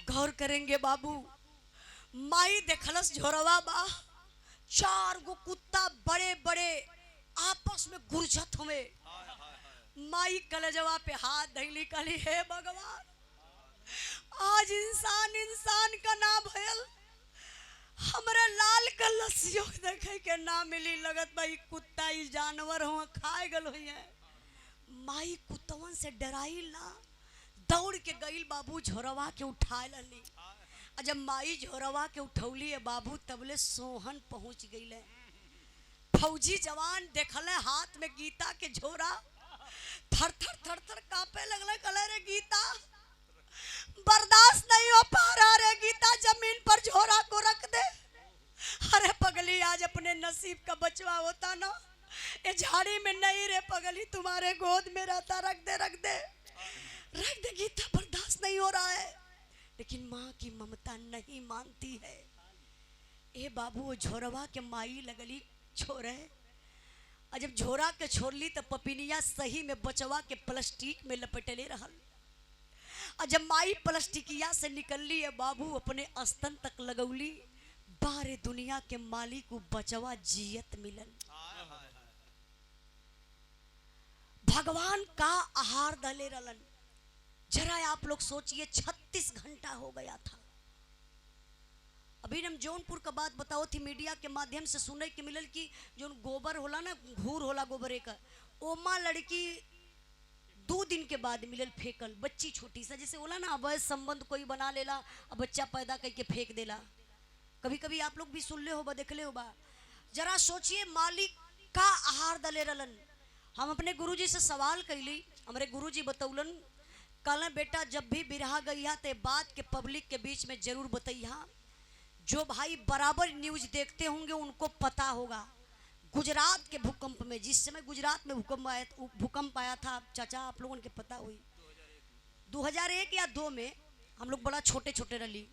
गौर करेंगे बाबू, माई देखलस झोरवा बा, 4 गो कुत्ता बड़े बड़े आपस में गुरजत हुए। माई कलेजवा पे हाथ धैली, कहली हे भगवान, आज इंसान का ना भयल, हमरे लाल का लस्सियों देखे के ना मिली। लगत भाई कुत्ता ही जानवर हुआ, खाए गल हुई है। माई कुत्तवन से डराई ना, दौड़ के गईल बाबू, झोरवा के उठा लली। जब माई झोरवा के उठौली है बाबू, तबले सोहन पहुंच गई। फौजी जवान देखले हाथ में गीता के झोरा, थर थर थर थर कांपे लगले। कहले रे गीता बर्दाश्त नहीं हो पा रहा रे गीता, जमीन पर झोरा को रख दे। अरे पगली आज अपने नसीब का बचवा होता ना, ये झाड़ी में नहीं रे पगली, तुम्हारे गोद में रहता। रख दे रख दे रख दे गीता, बर्दाश्त नहीं हो रहा है। लेकिन माँ की ममता नहीं मानती है। ए बाबू वो झोरवा के माई लगली छोरे, और जब झोरा के छोड़ली तो पपिनिया सही में बचवा के प्लास्टिक में लपेटले रहल। और जब माई प्लास्टिकिया से निकलली है बाबू अपने स्तन तक लगौली, बारे दुनिया के मालिक को बचवा जियत मिलल। भगवान का आहार दले रलन। जरा आप लोग सोचिए 36 घंटा हो गया था। अभी हम जौनपुर का बात बताओ थी, मीडिया के माध्यम से सुने के मिलल कि जो गोबर होला ना, घूर होला गोबरे का, ओमा लड़की 2 दिन के बाद मिलल फेंकल। बच्ची छोटी सा, जैसे होला ना अवैध संबंध कोई बना लेला और बच्चा पैदा करके फेंक देला। कभी कभी आप लोग भी सुन ले हो बा, देख ले हो बा। जरा सोचिए मालिक का आहार दले रलन। हम अपने गुरुजी से सवाल कैली, हमारे गुरुजी बतौलन, कल बेटा जब भी बिरहा गई ते बात के पब्लिक के बीच में जरूर बताइया। जो भाई बराबर न्यूज देखते होंगे उनको पता होगा, गुजरात के भूकंप में, जिस समय गुजरात में भूकंप आया था, चाचा आप लोगों के पता हुई 2001 या 2 में, हम लोग बड़ा छोटे छोटे रही।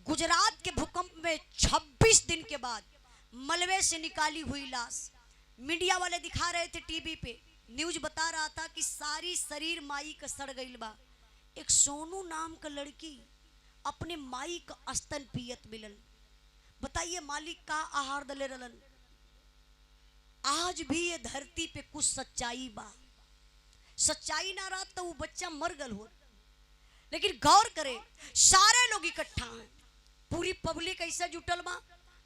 गुजरात के भूकंप में 26 दिन के बाद मलबे से निकाली हुई लाश मीडिया वाले दिखा रहे थे टीवी पे। न्यूज बता रहा था कि सारी शरीर माई का सड़ गई बा। एक सोनू नाम का लड़की अपने माई का स्तन पियत मिलल। बताइए मालिक का आहार दले रलन। आज भी ये धरती पे कुछ सच्चाई बा। सच्चाई ना रहा तो वो बच्चा मर गल हो। लेकिन गौर करे, सारे लोग इकट्ठा हैं, पूरी पब्लिक ऐसा जुटल बा।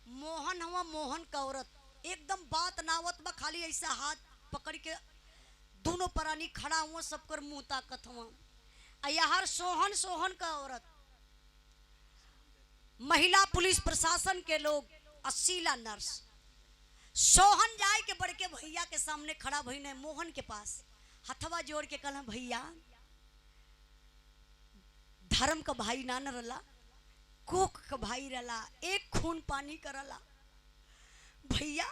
मोहन हवा मोहन का औरत, एकदम बात नावत बा, खाली ऐसा हाथ पकड़ के दोनों प्राणी खड़ा हुआ, सबकर मुंह ताकत हुआ। यार सोहन सोहन का औरत, महिला पुलिस प्रशासन के लोग, असीला नर्स। सोहन जाए के बड़के भैया के सामने खड़ा भई, मोहन के पास हथवा जोड़ के कहला, भैया धर्म का भाई ना न रला, कोक का भाई रला, एक खून पानी करला। भैया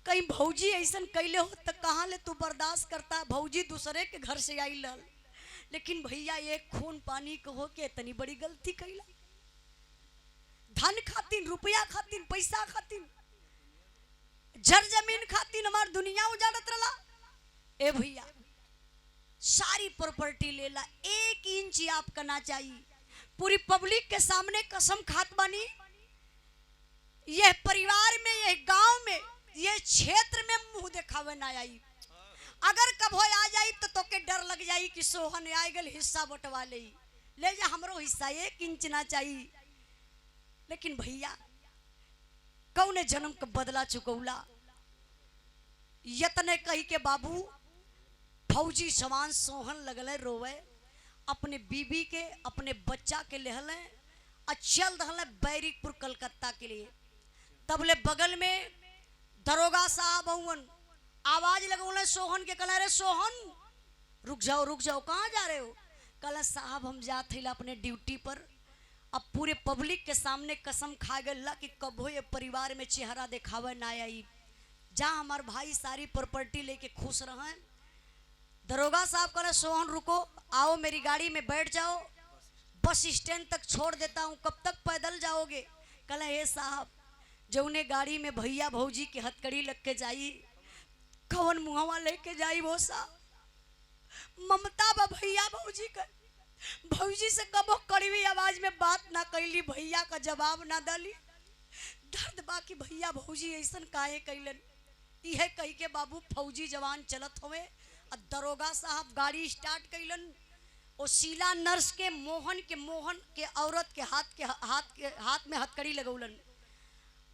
कहीं भौजी ऐसा कैले हो तो कहाँ ले तू बर्दाश्त करता। भौजी दूसरे के घर से आई लल, लेकिन भैया एक खून पानी कहो के इतनी बड़ी गलती कैला। धन खातिन, रुपया खातिन, पैसा खातिन, जर जमीन खातिन हमार दुनिया उजाड़त रला। ए भैया सारी प्रॉपर्टी लेला, 1 इंच आपका ना चाहिए। पूरी पब्लिक के सामने कसम खात बानी, यह परिवार में, यह गांव में, यह क्षेत्र में मुंह दिखावे ना आई। अगर कभो आ जाई तो तोके डर लग जाई कि सोहन आए गल हिस्सा बंटवा ले जा, हमरो हिस्सा 1 इंच ना चाहिए। लेकिन भैया कौने जन्म का बदला चुकौला। यतने कही के बाबू फौजी सवान सोहन लगले रोवे, अपने बीबी के, अपने बच्चा के लेहले और चल दहले बैरिकपुर कलकत्ता के लिए। तबले बगल में दरोगा साहब हुन, आवाज लगौले सोहन के, कहला रे सोहन रुक जाओ, कहाँ जा रहे हो? कहला साहब हम जात थे अपने ड्यूटी पर। अब पूरे पब्लिक के सामने कसम खा गया कि कबो ये परिवार में चेहरा दिखावे ना आई। जा हमार भाई सारी प्रॉपर्टी लेके खुश रहे। दरोगा साहब कहला सोहन रुको, आओ मेरी गाड़ी में बैठ जाओ, बस स्टैंड तक छोड़ देता हूँ, कब तक पैदल जाओगे? कहला हे साहब जौने गाड़ी में भैया भौजी की हथकड़ी लग के जाई, कौन मुहवा लेके जाई वो साहब? ममता बा भैया भौजी का। भौजी से कबो कड़वी आवाज में बात ना कैली, भैया का जवाब ना दली। दर्द बाकी भैया भौजी ऐसा काहे कैलन। यह कही के बाबू फौजी जवान चलत हुए और दरोगा साहब गाड़ी स्टार्ट कैलन। और शीला नर्स के मोहन के औरत के हाथ में हथकड़ी लगौलन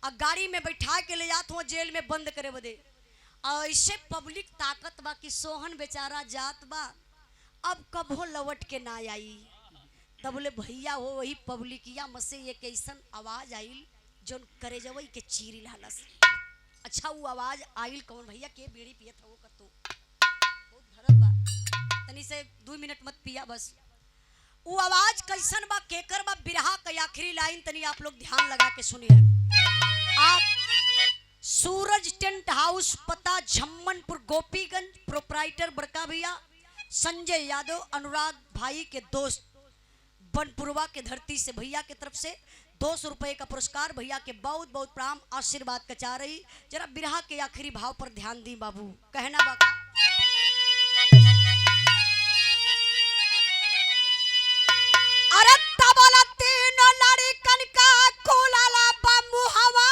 और गाड़ी में बैठा के ले जात हुआ जेल में बंद करे बदे। और ऐसे पब्लिक ताकत बा कि सोहन बेचारा जात बा, अब कबो लौट के ना आई। तब बोले भैया हो वही पब्लिकिया में से एक ऐसा आवाज आई जो करे जवई के चीरी लालस। अच्छा वो आवाज आइल कौन भैया के बीड़ी पियत हो कतो बहुत धरत बा तनी से 2 मिनट मत पिया बस वो आवाज कैसन बा केकर बा बिरहा के आखिरी लाइन तनी आप लोग ध्यान लगा के सुनिए आप सूरज टेंट हाउस पता झम्मनपुर गोपीगंज प्रोपराइटर बड़का भैया संजय यादव अनुराग भाई के दोस्त बनपुरवा के धरती से भैया की तरफ से 200 रुपए का पुरस्कार भैया के बहुत बहुत प्रणाम आशीर्वाद का चाह रही जरा बिरहा के आखिरी भाव पर ध्यान दी बाबू कहना बाका अरे तबला तीनों लड़कन का कोलाला बम्बू हवा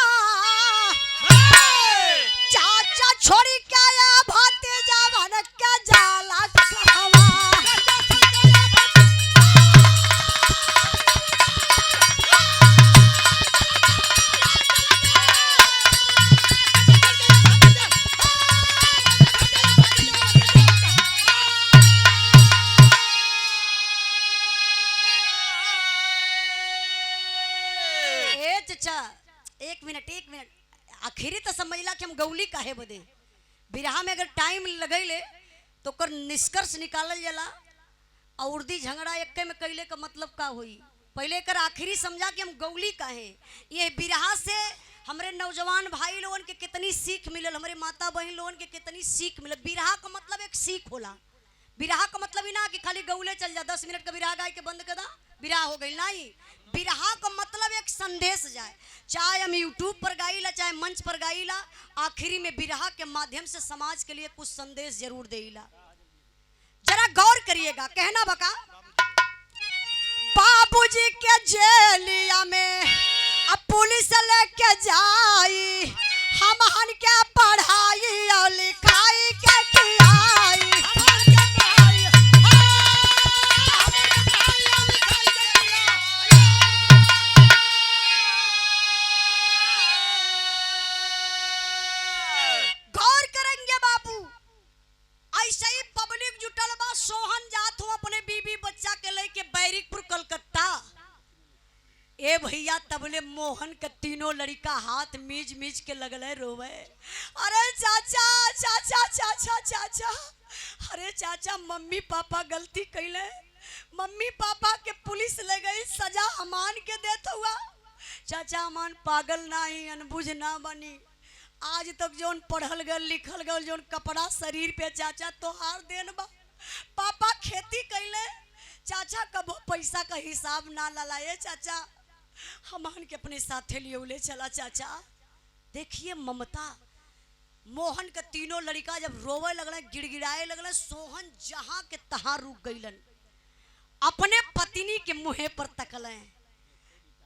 चाचा छोड़ी के आया भाते जवन के जाला हवा एक मिनट आखिरी तो समझला कि हम गौली काहे बदे बिरहा में अगर टाइम लगैले तो कर निष्कर्ष निकालल जाला और उर्दी झगड़ा एक में कैले का मतलब का हुई पहले कर आखिरी समझा कि हम गौली काहे ये बिरहा से हमरे नौजवान भाई लोगन के कितनी सीख मिलल हमारे माता बहन लोगन के कितनी सीख मिलल बिरहा का मतलब एक सीख होला बिरहा का मतलब ही ना कि खाली गौले चल जा 10 मिनट का बिरहा गाय के बंद कर दा बिरहा हो गई नहीं बिरहा का मतलब एक संदेश जाए चाहे हम यूट्यूब पर गाइला चाहे मंच पर गाइला आखिरी में बिरहा के माध्यम से समाज के लिए कुछ संदेश जरूर देला जरा गौर करिएगा कहना बका बाबूजी के जेलिया में अब पुलिस लेके जाई हम हन के पढ़ाई और लिखाई के खिलाई सोहन जात हो अपने बीबी बच्चा के लेके बैरिकपुर कलकत्ता ए भैया तबले मोहन के तीनों लड़का हाथ मीज मीज के लगले रोवे अरे चाचा चाचा चाचा चाचा अरे चाचा मम्मी पापा गलती कैले मम्मी पापा के पुलिस ले गई सजा अमान के देत हुआ चाचा अमान पागल नहीं अनबुझ ना बनी आज तक जोन पढ़ल गल लिखल गल जोन कपड़ा शरीर पे चाचा तोहार देन बा पापा खेती कैले चाचा कबो पैसा का हिसाब ना ललाए चाचा हमान के अपने साथे लिए चला चाचा देखिए ममता मोहन के तीनों लड़का जब रोवे लगल गिड़गिड़ाए लगल सोहन जहां के तहां रुक गईलन अपने पत्नी के मुंह पर तकले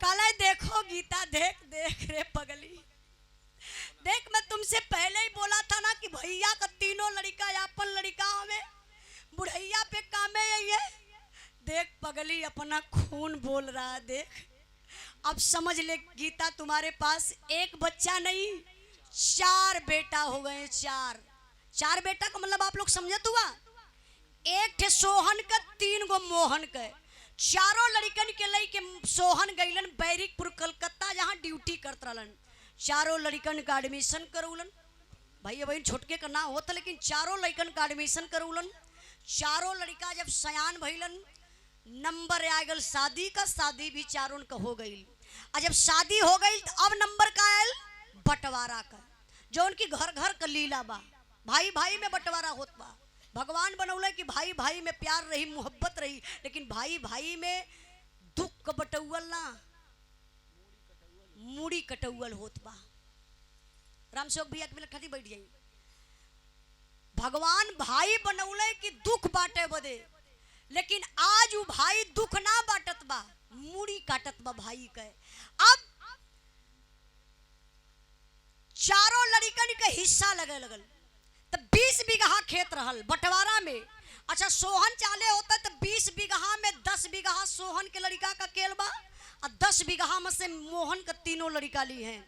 कले देखो गीता देख देख रे पगली देख मैं तुमसे पहले ही बोला था ना कि भैया का तीनों लड़का अपन लड़का हमें बुढ़ैया पे कामे ये देख पगली अपना खून बोल रहा है देख अब समझ ले गीता तुम्हारे पास एक बच्चा नहीं 4 बेटा हो गए 4 बेटा का मतलब आप लोग समझत हुआ एक थे सोहन का 3 गो मोहन के चारों लड़कन के लई के सोहन गईलन बैरिकपुर कलकत्ता जहाँ ड्यूटी करत रहलन चारों लड़कन का एडमिशन करौलन भैया बहन छोटके का ना होता लेकिन चारों लड़कन का एडमिशन करौलन चारों लड़का जब सयान भइलन नंबर आ गल शादी का शादी भी चारों का हो गई और जब शादी हो गई तो अब नंबर का आयल बंटवारा का जो उनकी घर घर का लीला बा भाई भाई में बंटवारा होत बा भगवान बनौले कि भाई भाई में प्यार रही मोहब्बत रही लेकिन भाई भाई में दुख का बटौल ना मूड़ी कटौल होत बा रामशोक भैया के खड़ी बैठ जाई भगवान भाई बनौले कि दुख बांटे बदे लेकिन आज वो भाई दुख ना बांटत बा मूड़ी काटत बा भाई के अब चारों लड़कन के हिस्सा लगे लगल तो 20 बीघा खेत रहल बंटवारा में अच्छा सोहन चाले होता तो 20 बीघा में 10 बीघा सोहन के लड़का का केल बा और 10 बीघा में से मोहन का तीनों लड़का ली हैं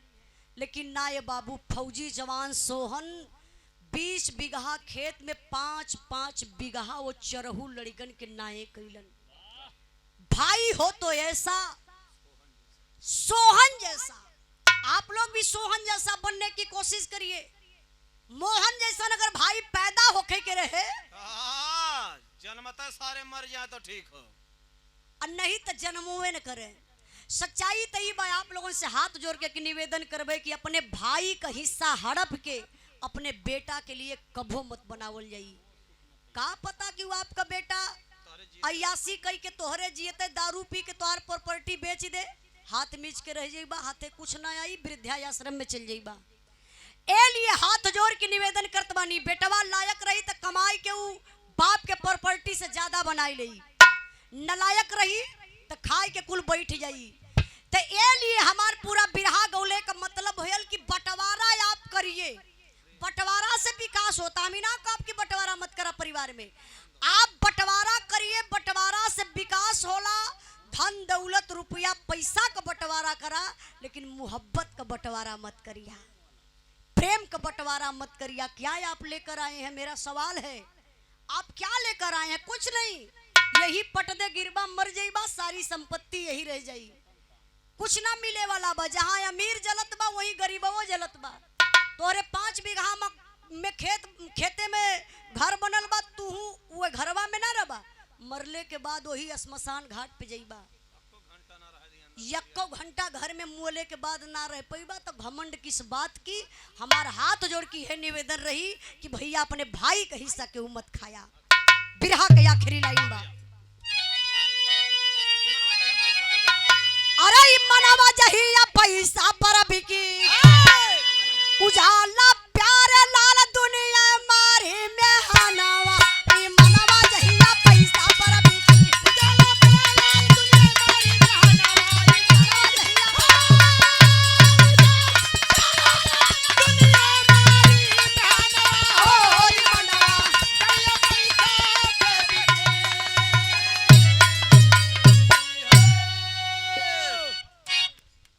लेकिन ना ये बाबू फौजी जवान सोहन 20 बीघा खेत में 5-5 बीघा वो चरहू लड़कन के नाये कैलन भाई हो तो ऐसा सोहन जैसा आप लोग भी सोहन जैसा बनने की कोशिश करिए। मोहन जैसा अगर भाई पैदा होके के रहे जन्मता सारे मर जाए तो ठीक हो, और नहीं तो जन्मुए न करे। सच्चाई तो ये बा, आप लोगों से हाथ जोड़ के निवेदन करबे कि अपने भाई का हिस्सा हड़प के अपने बेटा के लिए कभो मत बनावल जाई। का पता कि वो आपका बेटा अयासी कई के तोहरे जियते दारू पी के तोहार प्रॉपर्टी बेच दे, हाथ मीच के रह जाइबा, हाथे कुछ ना आई, वृद्धाश्रम में चल जाइबा। ए लिए हाथ जोड़ के निवेदन करत बानी, बेटवा लायक रही तो कमाई के ऊ बाप के प्रॉपर्टी से ज्यादा बनाई लई, नलायक रही तो खाए के कुल बैठ जाई। तो ए लिए हमार पूरा बिरहा गौले का मतलब होयल कि बंटवारा आप करिए, बंटवारा से विकास होता। हम ना को आपकी बंटवारा मत करा परिवार में, आप बंटवारा करिए, बंटवारा से विकास होला। धन दौलत रुपया पैसा का बंटवारा करा, लेकिन मोहब्बत का बंटवारा मत करिया, प्रेम का बंटवारा मत करिया। क्या आप लेकर आए हैं, मेरा सवाल है, आप क्या लेकर आए हैं? कुछ नहीं, यही पट दे गिरबा मर जाइबा, सारी संपत्ति यही रह जाई, कुछ ना मिले वाला बा। जहाँ अमीर जलत बा वही गरीबो जलत बा। तोरे 5 बीघा में खेते में घर बनल बा, तू वो घरवा में ना रबा, मरले के बाद वही श्मशान घाट पे जाइबा, यक्को घंटा घर में मुँहले के बाद ना रह पैबा। तो घमंड किस बात की? हमारा हाथ जोड़ की है निवेदन रही कि भैया अपने भाई का हिस्सा के मत खाया। बिरहा के आखिरी लाइन बा, अरे मनवा जहिया पैसा पर बिकी उजाला